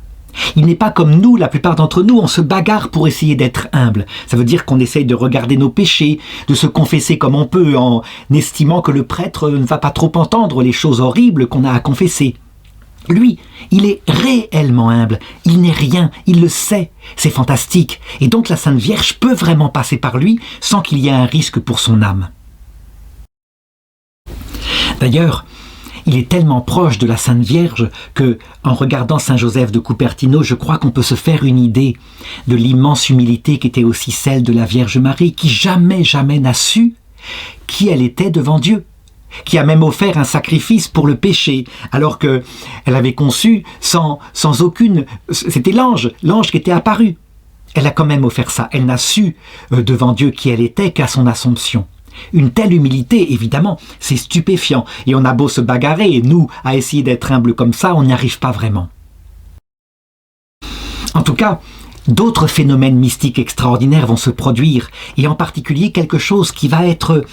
Il n'est pas comme nous, la plupart d'entre nous, on se bagarre pour essayer d'être humble. Ça veut dire qu'on essaye de regarder nos péchés, de se confesser comme on peut, en estimant que le prêtre ne va pas trop entendre les choses horribles qu'on a à confesser. Lui, il est réellement humble, il n'est rien, il le sait, c'est fantastique, et donc la Sainte Vierge peut vraiment passer par lui sans qu'il y ait un risque pour son âme. D'ailleurs, il est tellement proche de la Sainte Vierge que, en regardant Saint Joseph de Cupertino, je crois qu'on peut se faire une idée de l'immense humilité qui était aussi celle de la Vierge Marie, qui jamais n'a su qui elle était devant Dieu, qui a même offert un sacrifice pour le péché, alors qu'elle avait conçu sans aucune... C'était l'ange qui était apparu. Elle a quand même offert ça. Elle n'a su devant Dieu qui elle était qu'à son Assomption. Une telle humilité, évidemment, c'est stupéfiant. Et on a beau se bagarrer, et nous, à essayer d'être humble comme ça, on n'y arrive pas vraiment. En tout cas, d'autres phénomènes mystiques extraordinaires vont se produire, et en particulier quelque chose qui va être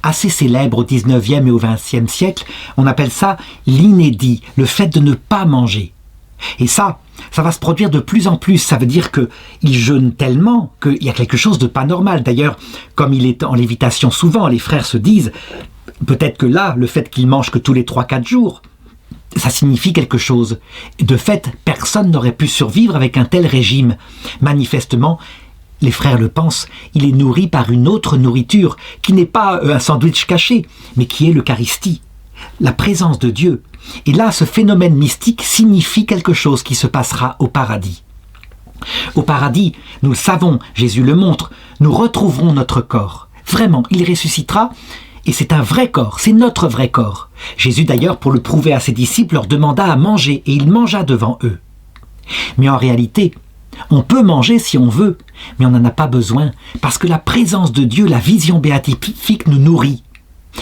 assez célèbre au 19e et au 20e siècle. On appelle ça l'inédit, le fait de ne pas manger. Et ça va se produire de plus en plus. Ça veut dire qu'il jeûne tellement qu'il y a quelque chose de pas normal. D'ailleurs, comme il est en lévitation souvent, les frères se disent, peut-être que là, le fait qu'il mange que tous les 3-4 jours, ça signifie quelque chose. De fait, personne n'aurait pu survivre avec un tel régime. Manifestement, les frères le pensent, il est nourri par une autre nourriture, qui n'est pas un sandwich caché, mais qui est l'Eucharistie, la présence de Dieu. Et là, ce phénomène mystique signifie quelque chose qui se passera au paradis. Au paradis, nous le savons, Jésus le montre, nous retrouverons notre corps. Vraiment, il ressuscitera, et c'est un vrai corps, c'est notre vrai corps. Jésus d'ailleurs, pour le prouver à ses disciples, leur demanda à manger, et il mangea devant eux. Mais en réalité, on peut manger si on veut, mais on n'en a pas besoin, parce que la présence de Dieu, la vision béatifique nous nourrit.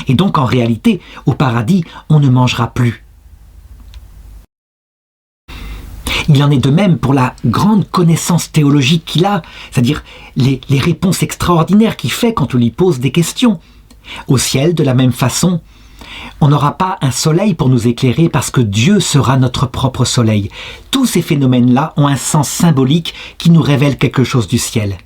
Et donc en réalité, au paradis, on ne mangera plus. Il en est de même pour la grande connaissance théologique qu'il a, c'est-à-dire les réponses extraordinaires qu'il fait quand on lui pose des questions. Au ciel, de la même façon, on n'aura pas un soleil pour nous éclairer parce que Dieu sera notre propre soleil. Tous ces phénomènes-là ont un sens symbolique qui nous révèle quelque chose du ciel.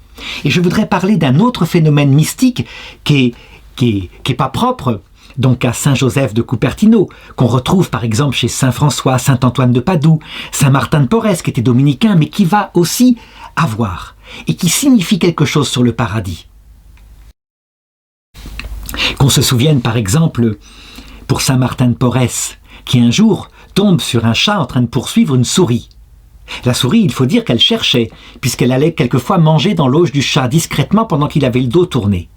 Et je voudrais parler d'un autre phénomène mystique qui est pas propre donc à Saint Joseph de Cupertino, qu'on retrouve par exemple chez Saint François, Saint Antoine de Padoue, Saint Martin de Porres qui était dominicain, mais qui va aussi avoir et qui signifie quelque chose sur le paradis. Qu'on se souvienne par exemple pour Saint Martin de Porres, qui un jour tombe sur un chat en train de poursuivre une souris. La souris, il faut dire qu'elle cherchait, puisqu'elle allait quelquefois manger dans l'auge du chat discrètement pendant qu'il avait le dos tourné.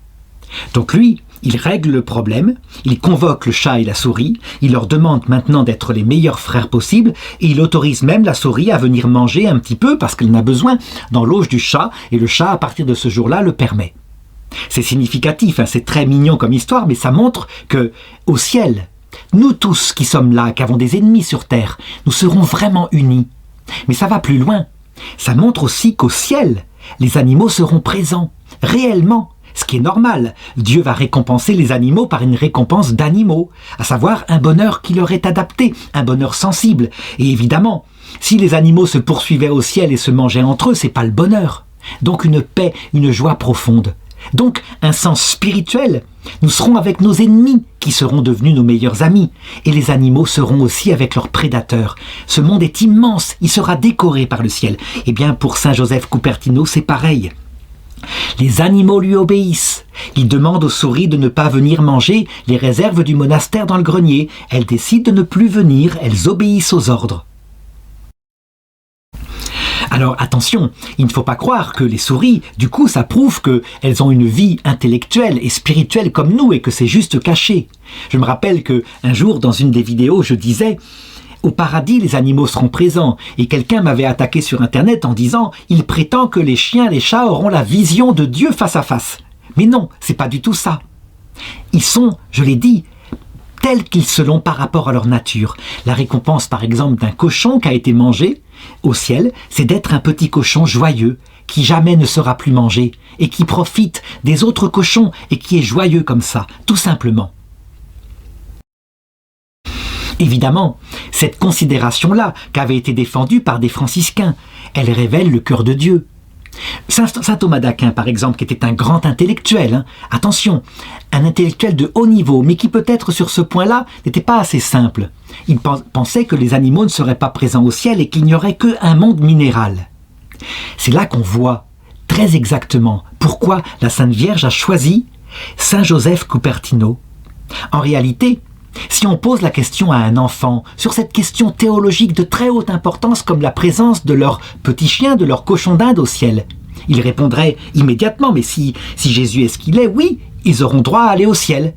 Donc lui, il règle le problème, il convoque le chat et la souris, il leur demande maintenant d'être les meilleurs frères possibles, et il autorise même la souris à venir manger un petit peu, parce qu'elle en a besoin, dans l'auge du chat, et le chat, à partir de ce jour-là, le permet. C'est significatif, c'est très mignon comme histoire, mais ça montre que, au ciel, nous tous qui sommes là, qui avons des ennemis sur terre, nous serons vraiment unis. Mais ça va plus loin. Ça montre aussi qu'au ciel, les animaux seront présents, réellement, ce qui est normal. Dieu va récompenser les animaux par une récompense d'animaux, à savoir un bonheur qui leur est adapté, un bonheur sensible. Et évidemment, si les animaux se poursuivaient au ciel et se mangeaient entre eux, c'est pas le bonheur. Donc une paix, une joie profonde. Donc un sens spirituel. Nous serons avec nos ennemis qui seront devenus nos meilleurs amis. Et les animaux seront aussi avec leurs prédateurs. Ce monde est immense, il sera décoré par le ciel. Eh bien pour Saint Joseph Cupertino, c'est pareil. Les animaux lui obéissent. Il demande aux souris de ne pas venir manger les réserves du monastère dans le grenier. Elles décident de ne plus venir, elles obéissent aux ordres. Alors attention, il ne faut pas croire que les souris, du coup, ça prouve qu'elles ont une vie intellectuelle et spirituelle comme nous et que c'est juste caché. Je me rappelle qu'un jour, dans une des vidéos, je disais « Au paradis, les animaux seront présents » et quelqu'un m'avait attaqué sur Internet en disant « Il prétend que les chiens, les chats auront la vision de Dieu face à face ». Mais non, c'est pas du tout ça. Ils sont, je l'ai dit, tels qu'ils se l'ont par rapport à leur nature. La récompense, par exemple, d'un cochon qui a été mangé au ciel, c'est d'être un petit cochon joyeux, qui jamais ne sera plus mangé, et qui profite des autres cochons, et qui est joyeux comme ça, tout simplement. Évidemment, cette considération-là, qui avait été défendue par des franciscains, elle révèle le cœur de Dieu. Saint Thomas d'Aquin, par exemple, qui était un grand intellectuel, attention, un intellectuel de haut niveau, mais qui peut-être sur ce point-là n'était pas assez simple. Il pensait que les animaux ne seraient pas présents au ciel et qu'il n'y aurait qu'un monde minéral. C'est là qu'on voit très exactement pourquoi la Sainte Vierge a choisi Saint Joseph Cupertino. En réalité, si on pose la question à un enfant sur cette question théologique de très haute importance comme la présence de leur petit chien, de leur cochon d'Inde au ciel, il répondrait immédiatement, mais si Jésus est ce qu'il est, oui, ils auront droit à aller au ciel.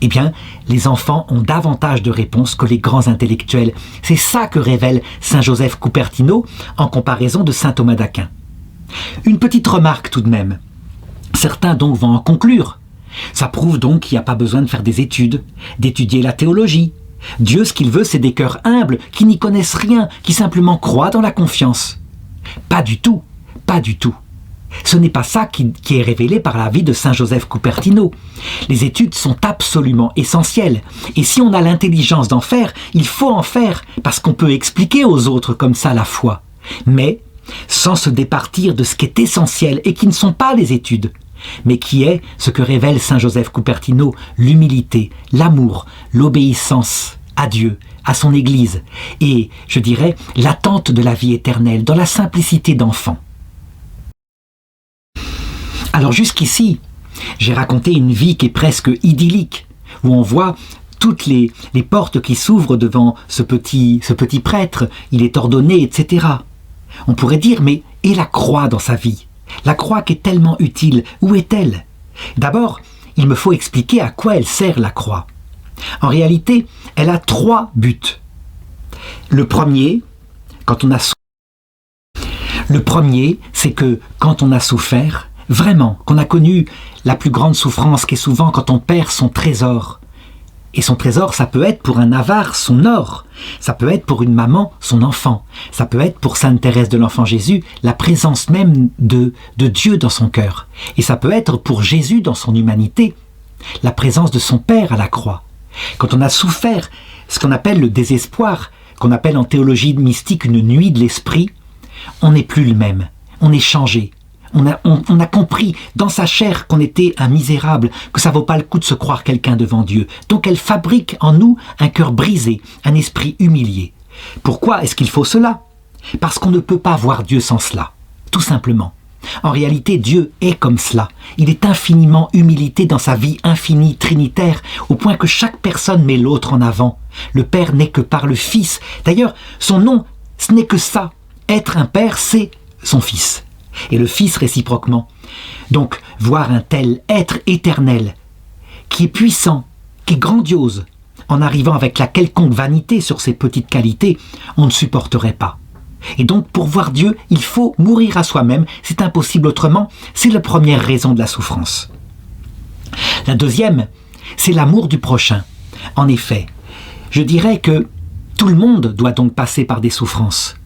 Eh bien, les enfants ont davantage de réponses que les grands intellectuels. C'est ça que révèle Saint Joseph Cupertino en comparaison de Saint Thomas d'Aquin. Une petite remarque tout de même. Certains donc vont en conclure. Ça prouve donc qu'il n'y a pas besoin de faire des études, d'étudier la théologie. Dieu, ce qu'il veut, c'est des cœurs humbles, qui n'y connaissent rien, qui simplement croient dans la confiance. Pas du tout, pas du tout. Ce n'est pas ça qui est révélé par la vie de Saint Joseph Cupertino. Les études sont absolument essentielles. Et si on a l'intelligence d'en faire, il faut en faire, parce qu'on peut expliquer aux autres comme ça la foi. Mais sans se départir de ce qui est essentiel et qui ne sont pas les études, mais qui est ce que révèle Saint Joseph Cupertino, l'humilité, l'amour, l'obéissance à Dieu, à son Église, et, je dirais, l'attente de la vie éternelle, dans la simplicité d'enfant. Alors jusqu'ici, j'ai raconté une vie qui est presque idyllique, où on voit toutes les portes qui s'ouvrent devant ce petit prêtre, il est ordonné, etc. On pourrait dire, mais et la croix dans sa vie? La croix qui est tellement utile, où est-elle? D'abord, il me faut expliquer à quoi elle sert la croix. En réalité, elle a 3 buts. Le premier, c'est que quand on a souffert, vraiment, qu'on a connu la plus grande souffrance qui est souvent quand on perd son trésor. Et son trésor, ça peut être pour un avare son or, ça peut être pour une maman son enfant, ça peut être pour Sainte Thérèse de l'Enfant Jésus la présence même de Dieu dans son cœur. Et ça peut être pour Jésus dans son humanité, la présence de son Père à la croix. Quand on a souffert ce qu'on appelle le désespoir, qu'on appelle en théologie mystique une nuit de l'esprit, on n'est plus le même, on est changé. On a compris dans sa chair qu'on était un misérable, que ça vaut pas le coup de se croire quelqu'un devant Dieu. Donc elle fabrique en nous un cœur brisé, un esprit humilié. Pourquoi est-ce qu'il faut cela? Parce qu'on ne peut pas voir Dieu sans cela, tout simplement. En réalité, Dieu est comme cela. Il est infiniment humilité dans sa vie infinie, trinitaire, au point que chaque personne met l'autre en avant. Le Père n'est que par le Fils. D'ailleurs, son nom, ce n'est que ça. Être un Père, c'est son Fils. Et le Fils réciproquement. Donc, voir un tel être éternel, qui est puissant, qui est grandiose, en arrivant avec la quelconque vanité sur ses petites qualités, on ne supporterait pas. Et donc, pour voir Dieu, il faut mourir à soi-même, c'est impossible autrement, c'est la première raison de la souffrance. La deuxième, c'est l'amour du prochain. En effet, je dirais que tout le monde doit donc passer par des souffrances.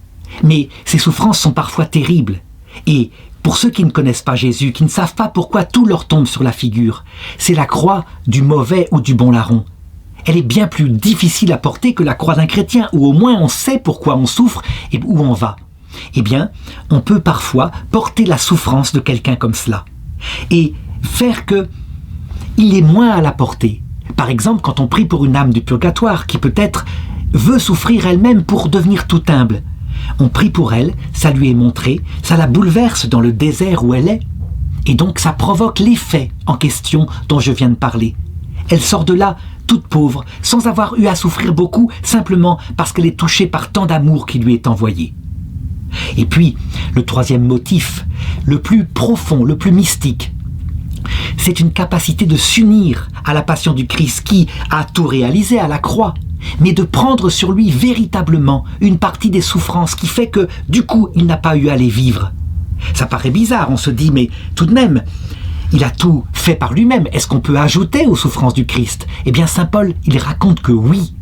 Mais ces souffrances sont parfois terribles. Et pour ceux qui ne connaissent pas Jésus, qui ne savent pas pourquoi tout leur tombe sur la figure, c'est la croix du mauvais ou du bon larron. Elle est bien plus difficile à porter que la croix d'un chrétien, où au moins on sait pourquoi on souffre et où on va. Eh bien, on peut parfois porter la souffrance de quelqu'un comme cela et faire que il est moins à la porter. Par exemple, quand on prie pour une âme du purgatoire qui peut-être veut souffrir elle-même pour devenir tout humble. On prie pour elle, ça lui est montré, ça la bouleverse dans le désert où elle est. Et donc ça provoque l'effet en question dont je viens de parler. Elle sort de là toute pauvre, sans avoir eu à souffrir beaucoup, simplement parce qu'elle est touchée par tant d'amour qui lui est envoyé. Et puis, le troisième motif, le plus profond, le plus mystique, c'est une capacité de s'unir à la passion du Christ qui a tout réalisé à la croix, mais de prendre sur lui véritablement une partie des souffrances qui fait que, du coup, il n'a pas eu à les vivre. Ça paraît bizarre, on se dit, mais tout de même, il a tout fait par lui-même. Est-ce qu'on peut ajouter aux souffrances du Christ? Eh bien, saint Paul, il raconte que oui.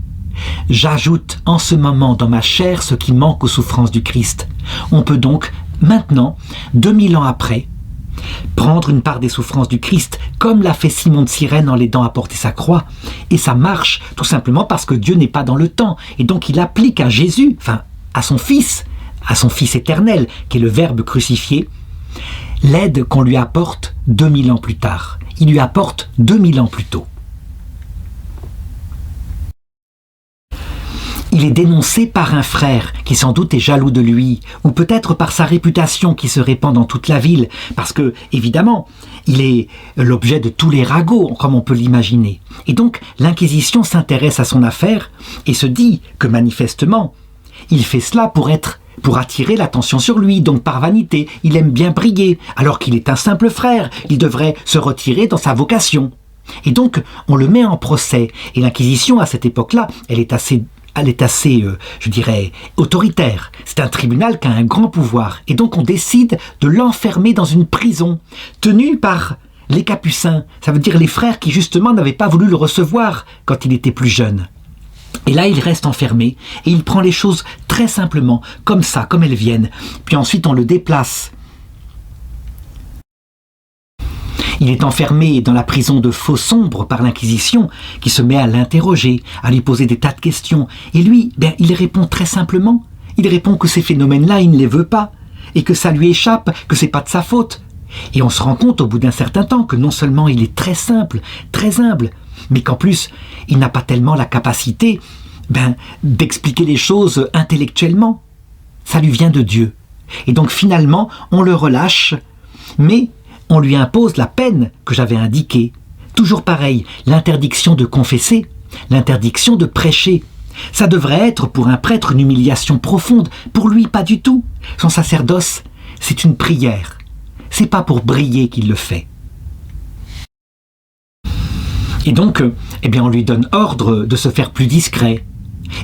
J'ajoute en ce moment dans ma chair ce qui manque aux souffrances du Christ. On peut donc, maintenant, 2000 ans après, prendre une part des souffrances du Christ, comme l'a fait Simon de Cyrène en l'aidant à porter sa croix. Et ça marche tout simplement parce que Dieu n'est pas dans le temps. Et donc il applique à Jésus, enfin à son Fils éternel, qui est le Verbe crucifié, l'aide qu'on lui apporte 2000 ans plus tard. Il lui apporte 2000 ans plus tôt. Il est dénoncé par un frère qui sans doute est jaloux de lui, ou peut-être par sa réputation qui se répand dans toute la ville, parce que, évidemment, il est l'objet de tous les ragots, comme on peut l'imaginer. Et donc, l'Inquisition s'intéresse à son affaire et se dit que, manifestement, il fait cela pour attirer l'attention sur lui, donc par vanité. Il aime bien briller, alors qu'il est un simple frère. Il devrait se retirer dans sa vocation. Et donc, on le met en procès. Et l'Inquisition, à cette époque-là, elle est assez, je dirais, autoritaire. C'est un tribunal qui a un grand pouvoir. Et donc on décide de l'enfermer dans une prison, tenue par les Capucins. Ça veut dire les frères qui justement n'avaient pas voulu le recevoir quand il était plus jeune. Et là, il reste enfermé et il prend les choses très simplement, comme ça, comme elles viennent. Puis ensuite, on le déplace Il est enfermé dans la prison de Faux-Sombre par l'Inquisition, qui se met à l'interroger, à lui poser des tas de questions. Et lui, il répond très simplement. Il répond que ces phénomènes-là, il ne les veut pas, et que ça lui échappe, que c'est pas de sa faute. Et on se rend compte au bout d'un certain temps que non seulement il est très simple, très humble, mais qu'en plus, il n'a pas tellement la capacité d'expliquer les choses intellectuellement. Ça lui vient de Dieu. Et donc finalement, on le relâche, mais on lui impose la peine que j'avais indiquée. Toujours pareil, l'interdiction de confesser, l'interdiction de prêcher. Ça devrait être pour un prêtre une humiliation profonde. Pour lui, pas du tout. Son sacerdoce, c'est une prière. C'est pas pour briller qu'il le fait. Et donc, on lui donne ordre de se faire plus discret.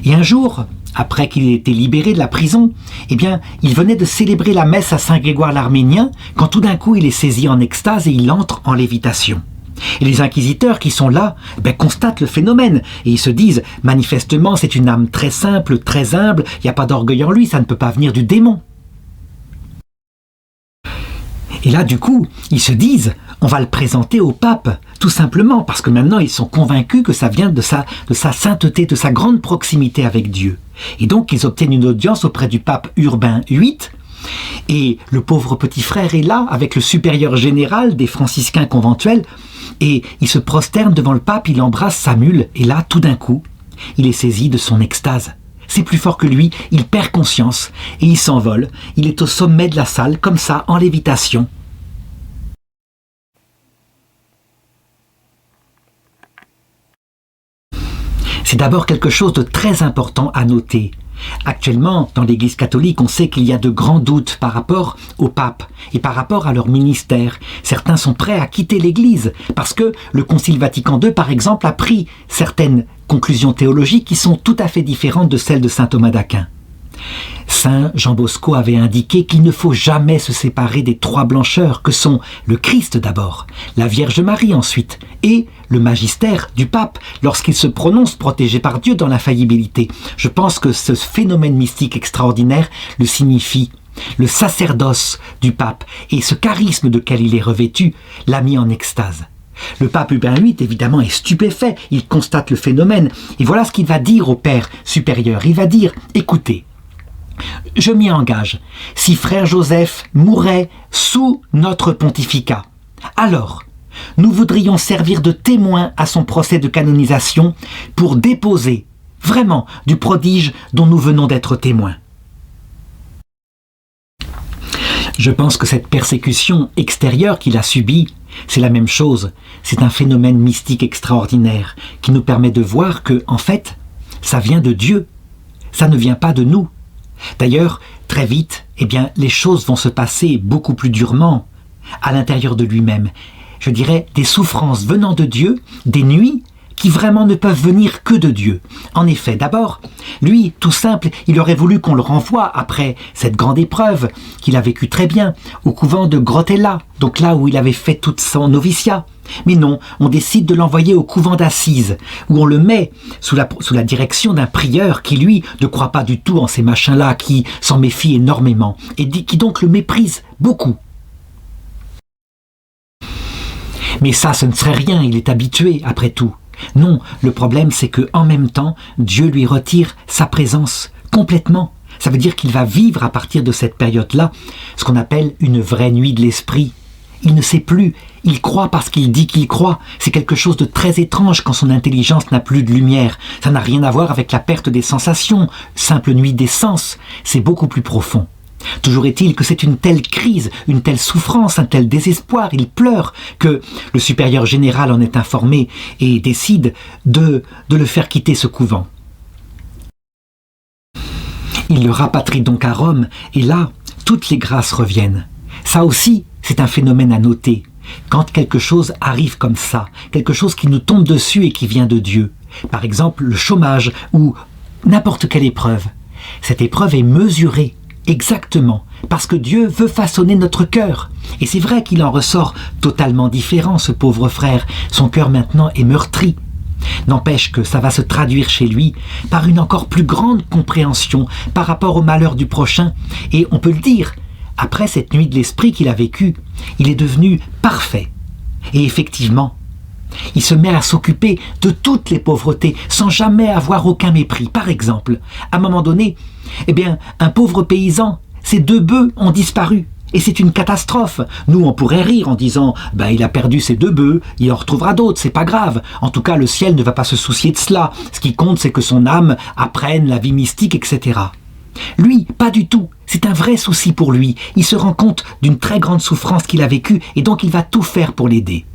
Et un jour, après qu'il ait été libéré de la prison, il venait de célébrer la messe à Saint Grégoire l'Arménien, quand tout d'un coup il est saisi en extase et il entre en lévitation. Et les inquisiteurs qui sont là constatent le phénomène et ils se disent manifestement c'est une âme très simple, très humble, il n'y a pas d'orgueil en lui, ça ne peut pas venir du démon. Et là du coup ils se disent on va le présenter au pape, tout simplement parce que maintenant ils sont convaincus que ça vient de sa sainteté, de sa grande proximité avec Dieu. Et donc ils obtiennent une audience auprès du pape Urbain VIII. Et le pauvre petit frère est là avec le supérieur général des franciscains conventuels et il se prosterne devant le pape, il embrasse sa mule et là tout d'un coup il est saisi de son extase. C'est plus fort que lui, il perd conscience et il s'envole, il est au sommet de la salle comme ça en lévitation. C'est d'abord quelque chose de très important à noter. Actuellement, dans l'Église catholique, on sait qu'il y a de grands doutes par rapport au pape et par rapport à leur ministère. Certains sont prêts à quitter l'Église parce que le Concile Vatican II, par exemple, a pris certaines conclusions théologiques qui sont tout à fait différentes de celles de saint Thomas d'Aquin. Saint Jean Bosco avait indiqué qu'il ne faut jamais se séparer des trois blancheurs que sont le Christ d'abord, la Vierge Marie ensuite et le magistère du pape lorsqu'il se prononce protégé par Dieu dans l'infaillibilité. Je pense que ce phénomène mystique extraordinaire le signifie. Le sacerdoce du pape et ce charisme de quel il est revêtu l'a mis en extase. Le pape Urbain VIII, évidemment, est stupéfait, il constate le phénomène et voilà ce qu'il va dire au Père supérieur. Il va dire « Écoutez, je m'y engage, si frère Joseph mourait sous notre pontificat, alors nous voudrions servir de témoin à son procès de canonisation pour déposer vraiment du prodige dont nous venons d'être témoins. » Je pense que cette persécution extérieure qu'il a subie, c'est la même chose. C'est un phénomène mystique extraordinaire qui nous permet de voir que, en fait, ça vient de Dieu. Ça ne vient pas de nous. D'ailleurs, très vite, les choses vont se passer beaucoup plus durement à l'intérieur de lui-même. Je dirais des souffrances venant de Dieu, des nuits qui vraiment ne peuvent venir que de Dieu. En effet, d'abord, lui, tout simple, il aurait voulu qu'on le renvoie après cette grande épreuve qu'il a vécue très bien au couvent de Grotella, donc là où il avait fait tout son noviciat. Mais non, on décide de l'envoyer au couvent d'Assise, où on le met sous la direction d'un prieur qui, lui, ne croit pas du tout en ces machins-là, qui s'en méfie énormément, et qui donc le méprise beaucoup. Mais ça, ce ne serait rien, il est habitué, après tout. Non, le problème c'est que en même temps, Dieu lui retire sa présence complètement. Ça veut dire qu'il va vivre à partir de cette période-là ce qu'on appelle une vraie nuit de l'esprit. Il ne sait plus, il croit parce qu'il dit qu'il croit. C'est quelque chose de très étrange quand son intelligence n'a plus de lumière. Ça n'a rien à voir avec la perte des sensations, simple nuit des sens, c'est beaucoup plus profond. Toujours est-il que c'est une telle crise, une telle souffrance, un tel désespoir, il pleure, que le supérieur général en est informé et décide de le faire quitter ce couvent. Il le rapatrie donc à Rome, et là, toutes les grâces reviennent. Ça aussi, c'est un phénomène à noter. Quand quelque chose arrive comme ça, quelque chose qui nous tombe dessus et qui vient de Dieu, par exemple le chômage ou n'importe quelle épreuve, cette épreuve est mesurée. Exactement, parce que Dieu veut façonner notre cœur. Et c'est vrai qu'il en ressort totalement différent, ce pauvre frère. Son cœur maintenant est meurtri. N'empêche que ça va se traduire chez lui par une encore plus grande compréhension par rapport au malheur du prochain. Et on peut le dire, après cette nuit de l'esprit qu'il a vécue, il est devenu parfait. Et effectivement, il se met à s'occuper de toutes les pauvretés sans jamais avoir aucun mépris. Par exemple, à un moment donné, un pauvre paysan, ses 2 bœufs ont disparu. Et c'est une catastrophe. Nous, on pourrait rire en disant « il a perdu ses 2 bœufs, il en retrouvera d'autres, c'est pas grave. En tout cas, le ciel ne va pas se soucier de cela. Ce qui compte, c'est que son âme apprenne la vie mystique, etc. » Lui, pas du tout. C'est un vrai souci pour lui. Il se rend compte d'une très grande souffrance qu'il a vécue et donc il va tout faire pour l'aider.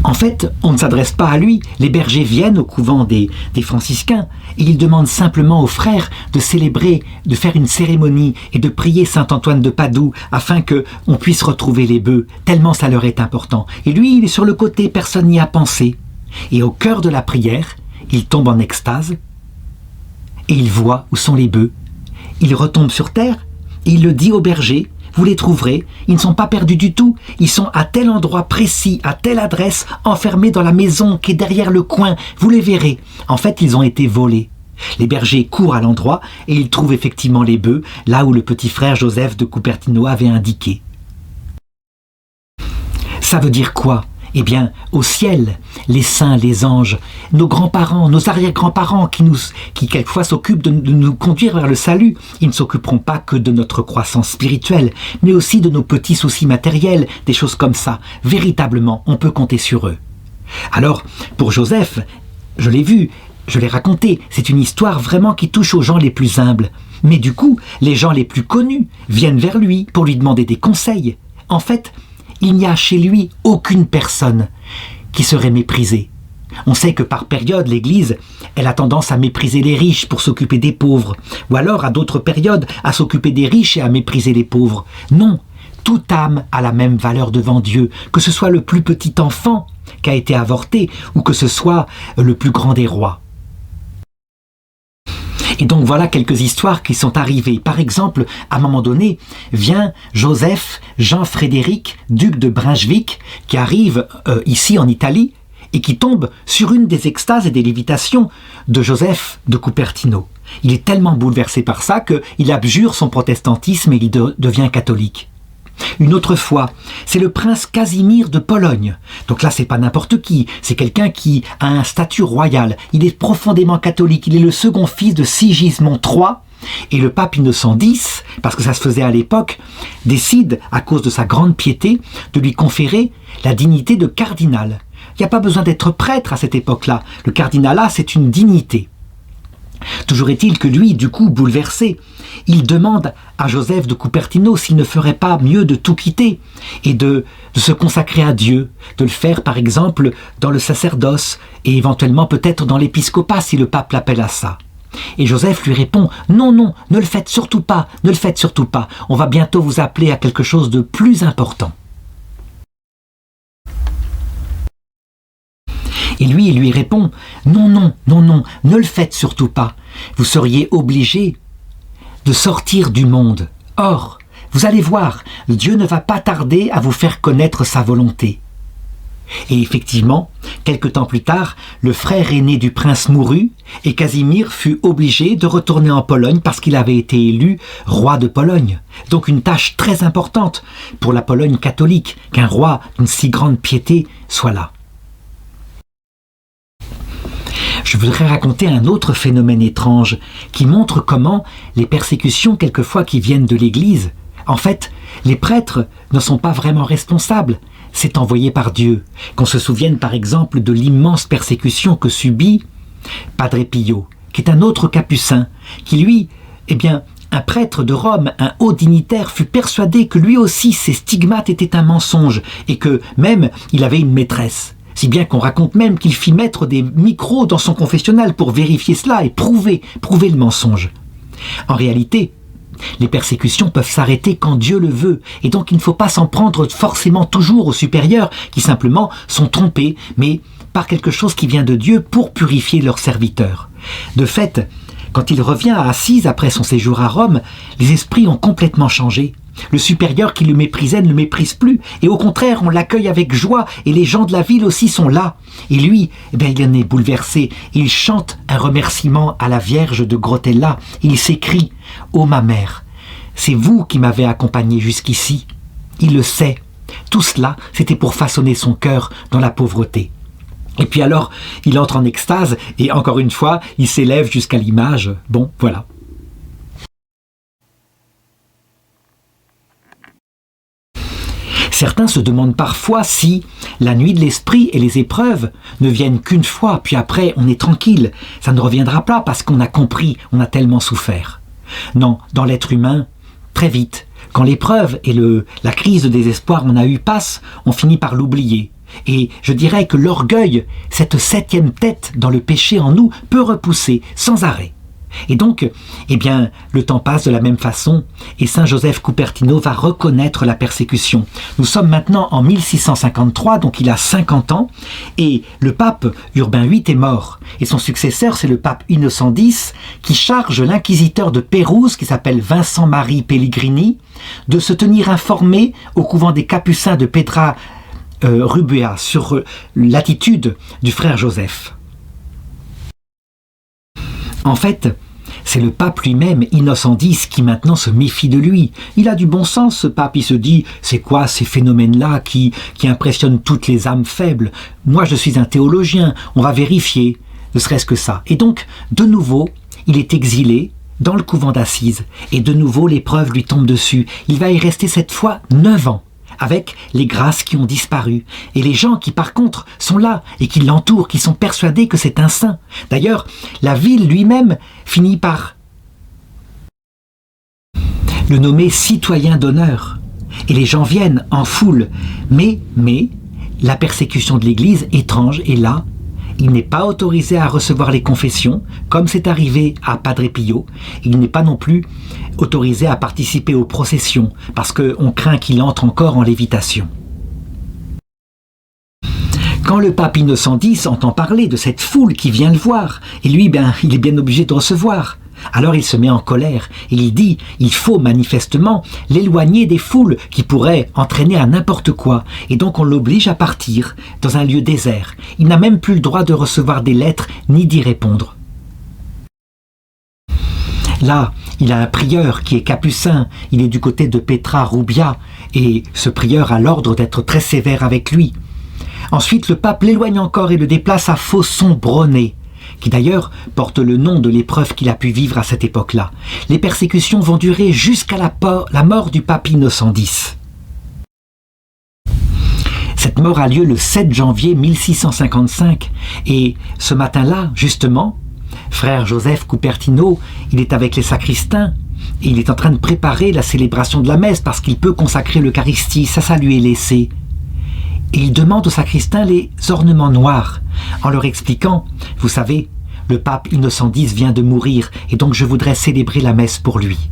En fait, on ne s'adresse pas à lui. Les bergers viennent au couvent des franciscains et ils demandent simplement aux frères de célébrer, de faire une cérémonie et de prier saint Antoine de Padoue afin qu'on puisse retrouver les bœufs, tellement ça leur est important. Et lui, il est sur le côté, personne n'y a pensé. Et au cœur de la prière, il tombe en extase et il voit où sont les bœufs. Il retombe sur terre et il le dit aux bergers. Vous les trouverez, ils ne sont pas perdus du tout, ils sont à tel endroit précis, à telle adresse, enfermés dans la maison qui est derrière le coin, vous les verrez. En fait, ils ont été volés. Les bergers courent à l'endroit et ils trouvent effectivement les bœufs, là où le petit frère Joseph de Cupertino avait indiqué. Ça veut dire quoi ? Au ciel, les saints, les anges, nos grands-parents, nos arrière-grands-parents qui quelquefois s'occupent de nous conduire vers le salut, ils ne s'occuperont pas que de notre croissance spirituelle, mais aussi de nos petits soucis matériels, des choses comme ça. Véritablement, on peut compter sur eux. Alors, pour Joseph, je l'ai vu, je l'ai raconté, c'est une histoire vraiment qui touche aux gens les plus humbles. Mais du coup, les gens les plus connus viennent vers lui pour lui demander des conseils. En fait, il n'y a chez lui aucune personne qui serait méprisée. On sait que par période, l'Église, elle a tendance à mépriser les riches pour s'occuper des pauvres, ou alors à d'autres périodes à s'occuper des riches et à mépriser les pauvres. Non, toute âme a la même valeur devant Dieu, que ce soit le plus petit enfant qui a été avorté ou que ce soit le plus grand des rois. Et donc voilà quelques histoires qui sont arrivées. Par exemple, à un moment donné, vient Joseph Jean-Frédéric, duc de Brunswick, qui arrive ici en Italie et qui tombe sur une des extases et des lévitations de Joseph de Cupertino. Il est tellement bouleversé par ça qu'il abjure son protestantisme et il devient catholique. Une autre fois, c'est le prince Casimir de Pologne. Donc là, c'est pas n'importe qui, c'est quelqu'un qui a un statut royal. Il est profondément catholique, il est le second fils de Sigismond III. Et le pape Innocent X, parce que ça se faisait à l'époque, décide, à cause de sa grande piété, de lui conférer la dignité de cardinal. Il n'y a pas besoin d'être prêtre à cette époque-là. Le cardinalat, c'est une dignité. Toujours est-il que lui, du coup, bouleversé, il demande à Joseph de Cupertino s'il ne ferait pas mieux de tout quitter et de se consacrer à Dieu, de le faire par exemple dans le sacerdoce et éventuellement peut-être dans l'épiscopat si le pape l'appelle à ça. Et Joseph lui répond « Non, non, ne le faites surtout pas, ne le faites surtout pas, on va bientôt vous appeler à quelque chose de plus important. » Et lui, il lui répond « Non, non, non, non, ne le faites surtout pas. Vous seriez obligé de sortir du monde. Or, vous allez voir, Dieu ne va pas tarder à vous faire connaître sa volonté. » Et effectivement, quelque temps plus tard, le frère aîné du prince mourut et Casimir fut obligé de retourner en Pologne parce qu'il avait été élu roi de Pologne. Donc une tâche très importante pour la Pologne catholique qu'un roi d'une si grande piété soit là. Je voudrais raconter un autre phénomène étrange qui montre comment les persécutions quelquefois qui viennent de l'Église, en fait, les prêtres ne sont pas vraiment responsables. C'est envoyé par Dieu. Qu'on se souvienne par exemple de l'immense persécution que subit Padre Pio, qui est un autre capucin, qui lui, un prêtre de Rome, un haut dignitaire, fut persuadé que lui aussi ses stigmates étaient un mensonge et que même il avait une maîtresse. Si bien qu'on raconte même qu'il fit mettre des micros dans son confessionnal pour vérifier cela et prouver le mensonge. En réalité, les persécutions peuvent s'arrêter quand Dieu le veut, et donc il ne faut pas s'en prendre forcément toujours aux supérieurs qui simplement sont trompés, mais par quelque chose qui vient de Dieu pour purifier leurs serviteurs. De fait, quand il revient à Assise après son séjour à Rome, les esprits ont complètement changé. Le supérieur qui le méprisait ne le méprise plus, et au contraire, on l'accueille avec joie, et les gens de la ville aussi sont là. Et lui, il en est bouleversé. Il chante un remerciement à la Vierge de Grotella. Il s'écrie « Ô ma mère, c'est vous qui m'avez accompagné jusqu'ici. Il le sait. Tout cela, c'était pour façonner son cœur dans la pauvreté. Et puis alors, il entre en extase et encore une fois, il s'élève jusqu'à l'image. Bon, voilà. Certains se demandent parfois si la nuit de l'esprit et les épreuves ne viennent qu'une fois, puis après on est tranquille. Ça ne reviendra pas parce qu'on a compris, on a tellement souffert. Non, dans l'être humain, très vite, quand l'épreuve et la crise de désespoir qu'on a eu passe, on finit par l'oublier. Et je dirais que l'orgueil, cette 7e tête dans le péché en nous, peut repousser sans arrêt. Et donc, eh bien, le temps passe de la même façon et Saint Joseph Cupertino va reconnaître la persécution. Nous sommes maintenant en 1653, donc il a 50 ans, et le pape Urbain VIII est mort. Et son successeur, c'est le pape Innocent X, qui charge l'inquisiteur de Pérouse, qui s'appelle Vincent-Marie Pellegrini, de se tenir informé au couvent des Capucins de Petra Rubea sur l'attitude du frère Joseph. En fait, c'est le pape lui-même, Innocent X, qui maintenant se méfie de lui. Il a du bon sens, ce pape. Il se dit, c'est quoi ces phénomènes-là qui impressionnent toutes les âmes faibles? Moi, je suis un théologien, on va vérifier, ne serait-ce que ça. Et donc, de nouveau, il est exilé dans le couvent d'Assise. Et de nouveau, l'épreuve lui tombe dessus. Il va y rester cette fois 9 ans. Avec les grâces qui ont disparu. Et les gens qui, par contre, sont là et qui l'entourent, qui sont persuadés que c'est un saint. D'ailleurs, la ville lui-même finit par le nommer citoyen d'honneur. Et les gens viennent en foule. Mais, la persécution de l'Église, étrange, est là. Il n'est pas autorisé à recevoir les confessions, comme c'est arrivé à Padre Pio. Il n'est pas non plus autorisé à participer aux processions, parce qu'on craint qu'il entre encore en lévitation. Quand le pape Innocent X entend parler de cette foule qui vient le voir, et lui, il est bien obligé de recevoir. Alors il se met en colère et il dit il faut manifestement l'éloigner des foules qui pourraient entraîner à n'importe quoi. Et donc on l'oblige à partir dans un lieu désert. Il n'a même plus le droit de recevoir des lettres ni d'y répondre. Là, il a un prieur qui est capucin, il est du côté de Petra Rubia et ce prieur a l'ordre d'être très sévère avec lui. Ensuite, le pape l'éloigne encore et le déplace à Fosson-Bronnet, qui d'ailleurs porte le nom de l'épreuve qu'il a pu vivre à cette époque-là. Les persécutions vont durer jusqu'à la mort du pape Innocent X. Cette mort a lieu le 7 janvier 1655 et ce matin-là, justement, frère Joseph Cupertino, il est avec les sacristains et il est en train de préparer la célébration de la messe parce qu'il peut consacrer l'Eucharistie, ça lui est laissé. Et il demande aux sacristains les ornements noirs, en leur expliquant, vous savez, le pape Innocent X vient de mourir, et donc je voudrais célébrer la messe pour lui.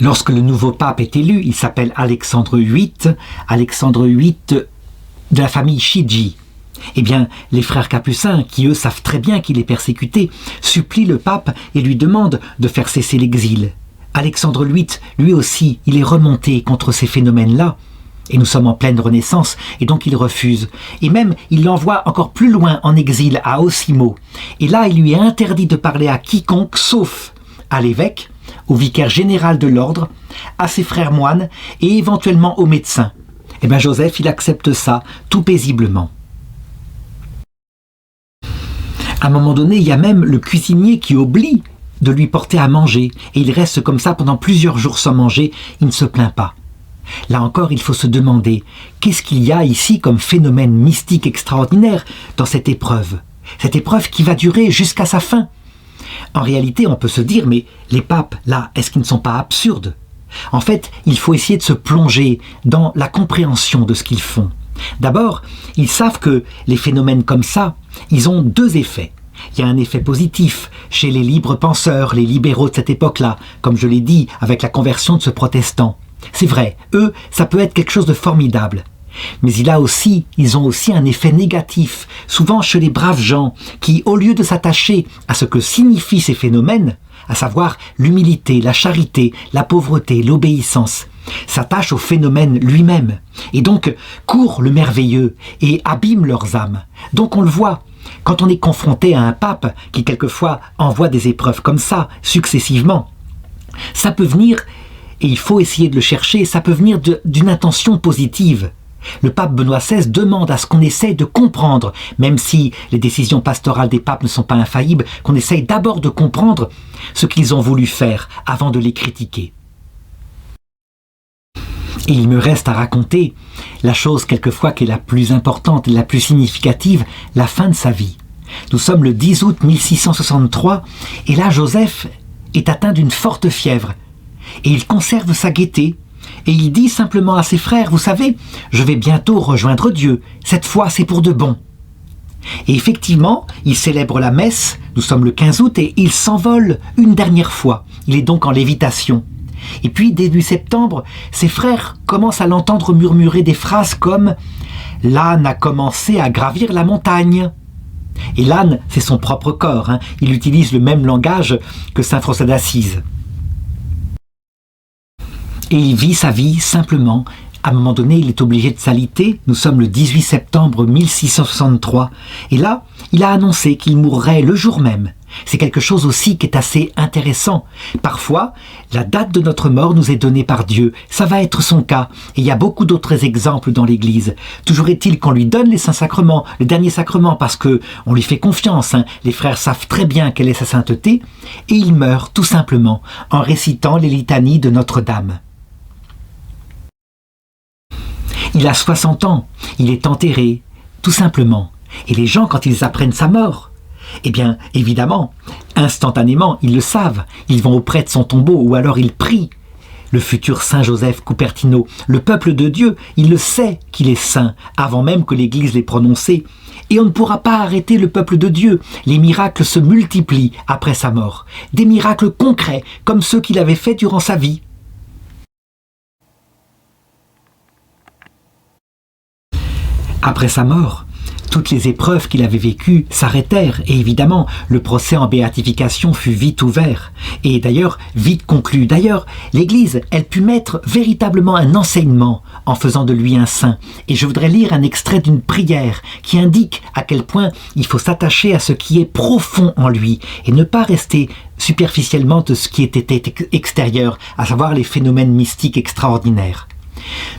Lorsque le nouveau pape est élu, il s'appelle Alexandre VIII de la famille Chigi. Eh bien, les frères capucins, qui eux savent très bien qu'il est persécuté, supplient le pape et lui demandent de faire cesser l'exil. Alexandre VIII, lui aussi, il est remonté contre ces phénomènes-là. Et nous sommes en pleine Renaissance, et donc il refuse. Et même, il l'envoie encore plus loin en exil, à Osimo. Et là, il lui est interdit de parler à quiconque, sauf à l'évêque, au vicaire général de l'ordre, à ses frères moines et éventuellement aux médecins. Eh bien Joseph, il accepte ça tout paisiblement. À un moment donné, il y a même le cuisinier qui oublie de lui porter à manger et il reste comme ça pendant plusieurs jours sans manger, il ne se plaint pas. Là encore, il faut se demander, qu'est-ce qu'il y a ici comme phénomène mystique extraordinaire dans cette épreuve qui va durer jusqu'à sa fin. En réalité, on peut se dire, mais les papes, là, est-ce qu'ils ne sont pas absurdes? En fait, il faut essayer de se plonger dans la compréhension de ce qu'ils font. D'abord, ils savent que les phénomènes comme ça, ils ont deux effets. Il y a un effet positif chez les libres penseurs, les libéraux de cette époque-là, comme je l'ai dit, avec la conversion de ce protestant. C'est vrai, eux, ça peut être quelque chose de formidable. Mais ils ont aussi un effet négatif, souvent chez les braves gens, qui, au lieu de s'attacher à ce que signifient ces phénomènes, à savoir l'humilité, la charité, la pauvreté, l'obéissance, s'attachent au phénomène lui-même, et donc courent le merveilleux et abîment leurs âmes. Donc on le voit, quand on est confronté à un pape qui quelquefois envoie des épreuves comme ça, successivement, ça peut venir, et il faut essayer de le chercher, ça peut venir d'une intention positive. Le pape Benoît XVI demande à ce qu'on essaye de comprendre, même si les décisions pastorales des papes ne sont pas infaillibles, qu'on essaye d'abord de comprendre ce qu'ils ont voulu faire avant de les critiquer. Et il me reste à raconter la chose quelquefois qui est la plus importante et la plus significative, la fin de sa vie. Nous sommes le 10 août 1663 et là Joseph est atteint d'une forte fièvre et il conserve sa gaieté. Et il dit simplement à ses frères, vous savez, je vais bientôt rejoindre Dieu, cette fois c'est pour de bon. Et effectivement, il célèbre la messe, nous sommes le 15 août, et il s'envole une dernière fois. Il est donc en lévitation. Et puis, début septembre, ses frères commencent à l'entendre murmurer des phrases comme « L'âne a commencé à gravir la montagne ». Et l'âne, c'est son propre corps, hein. Il utilise le même langage que saint François d'Assise. Et il vit sa vie simplement. À un moment donné, il est obligé de s'aliter. Nous sommes le 18 septembre 1663. Et là, il a annoncé qu'il mourrait le jour même. C'est quelque chose aussi qui est assez intéressant. Parfois, la date de notre mort nous est donnée par Dieu. Ça va être son cas. Et il y a beaucoup d'autres exemples dans l'Église. Toujours est-il qu'on lui donne les saints sacrements, le dernier sacrement, parce que on lui fait confiance. Hein. Les frères savent très bien quelle est sa sainteté. Et il meurt tout simplement en récitant les litanies de Notre-Dame. Il a 60 ans, il est enterré, tout simplement. Et les gens, quand ils apprennent sa mort, eh bien, évidemment, instantanément, ils le savent. Ils vont auprès de son tombeau ou alors ils prient. Le futur Saint Joseph Cupertino, le peuple de Dieu, il le sait qu'il est saint, avant même que l'Église l'ait prononcé. Et on ne pourra pas arrêter le peuple de Dieu. Les miracles se multiplient après sa mort. Des miracles concrets, comme ceux qu'il avait faits durant sa vie. Après sa mort, toutes les épreuves qu'il avait vécues s'arrêtèrent et évidemment, le procès en béatification fut vite ouvert et d'ailleurs vite conclu. D'ailleurs, l'Église, elle put mettre véritablement un enseignement en faisant de lui un saint. Et je voudrais lire un extrait d'une prière qui indique à quel point il faut s'attacher à ce qui est profond en lui et ne pas rester superficiellement de ce qui était extérieur, à savoir les phénomènes mystiques extraordinaires.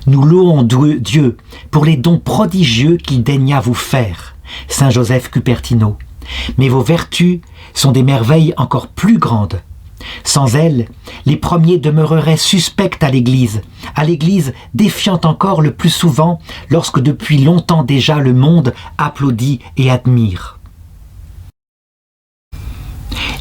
Nous louons Dieu pour les dons prodigieux qu'il daigna vous faire, Saint Joseph Cupertino. Mais vos vertus sont des merveilles encore plus grandes. Sans elles, les premiers demeureraient suspects à l'Église défiant encore le plus souvent lorsque depuis longtemps déjà le monde applaudit et admire.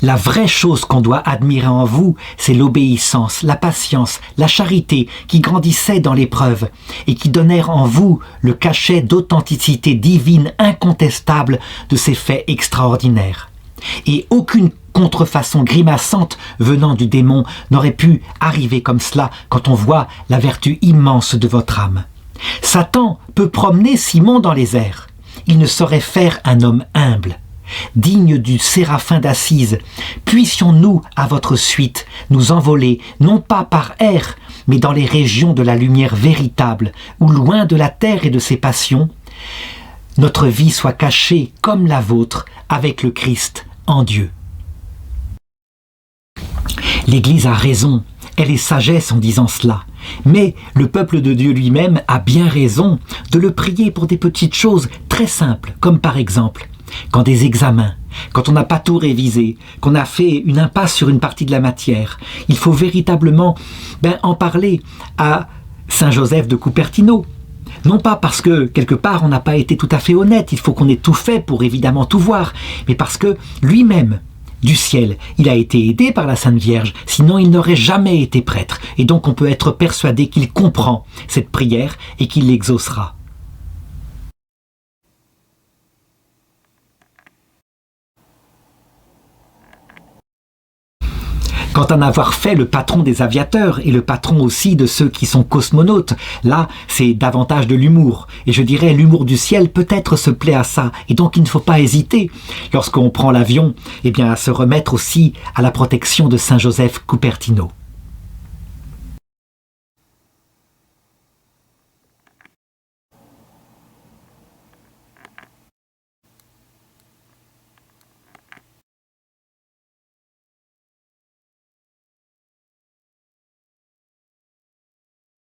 La vraie chose qu'on doit admirer en vous, c'est l'obéissance, la patience, la charité qui grandissaient dans l'épreuve et qui donnèrent en vous le cachet d'authenticité divine incontestable de ces faits extraordinaires. Et aucune contrefaçon grimaçante venant du démon n'aurait pu arriver comme cela quand on voit la vertu immense de votre âme. Satan peut promener Simon dans les airs. Il ne saurait faire un homme humble. Digne du séraphin d'Assise, puissions-nous, à votre suite, nous envoler, non pas par air, mais dans les régions de la lumière véritable, où loin de la terre et de ses passions, notre vie soit cachée comme la vôtre avec le Christ en Dieu. L'Église a raison, elle est sagesse en disant cela. Mais le peuple de Dieu lui-même a bien raison de le prier pour des petites choses très simples, comme par exemple quand des examens, quand on n'a pas tout révisé, qu'on a fait une impasse sur une partie de la matière, il faut véritablement en parler à Saint Joseph de Cupertino. Non pas parce que, quelque part, on n'a pas été tout à fait honnête, il faut qu'on ait tout fait pour évidemment tout voir, mais parce que lui-même, du ciel, il a été aidé par la Sainte Vierge, sinon il n'aurait jamais été prêtre. Et donc on peut être persuadé qu'il comprend cette prière et qu'il l'exaucera. Quant à en avoir fait le patron des aviateurs et le patron aussi de ceux qui sont cosmonautes, là, c'est davantage de l'humour. Et je dirais, l'humour du ciel peut-être se plaît à ça. Et donc, il ne faut pas hésiter, lorsqu'on prend l'avion, eh bien, à se remettre aussi à la protection de Saint Joseph Cupertino.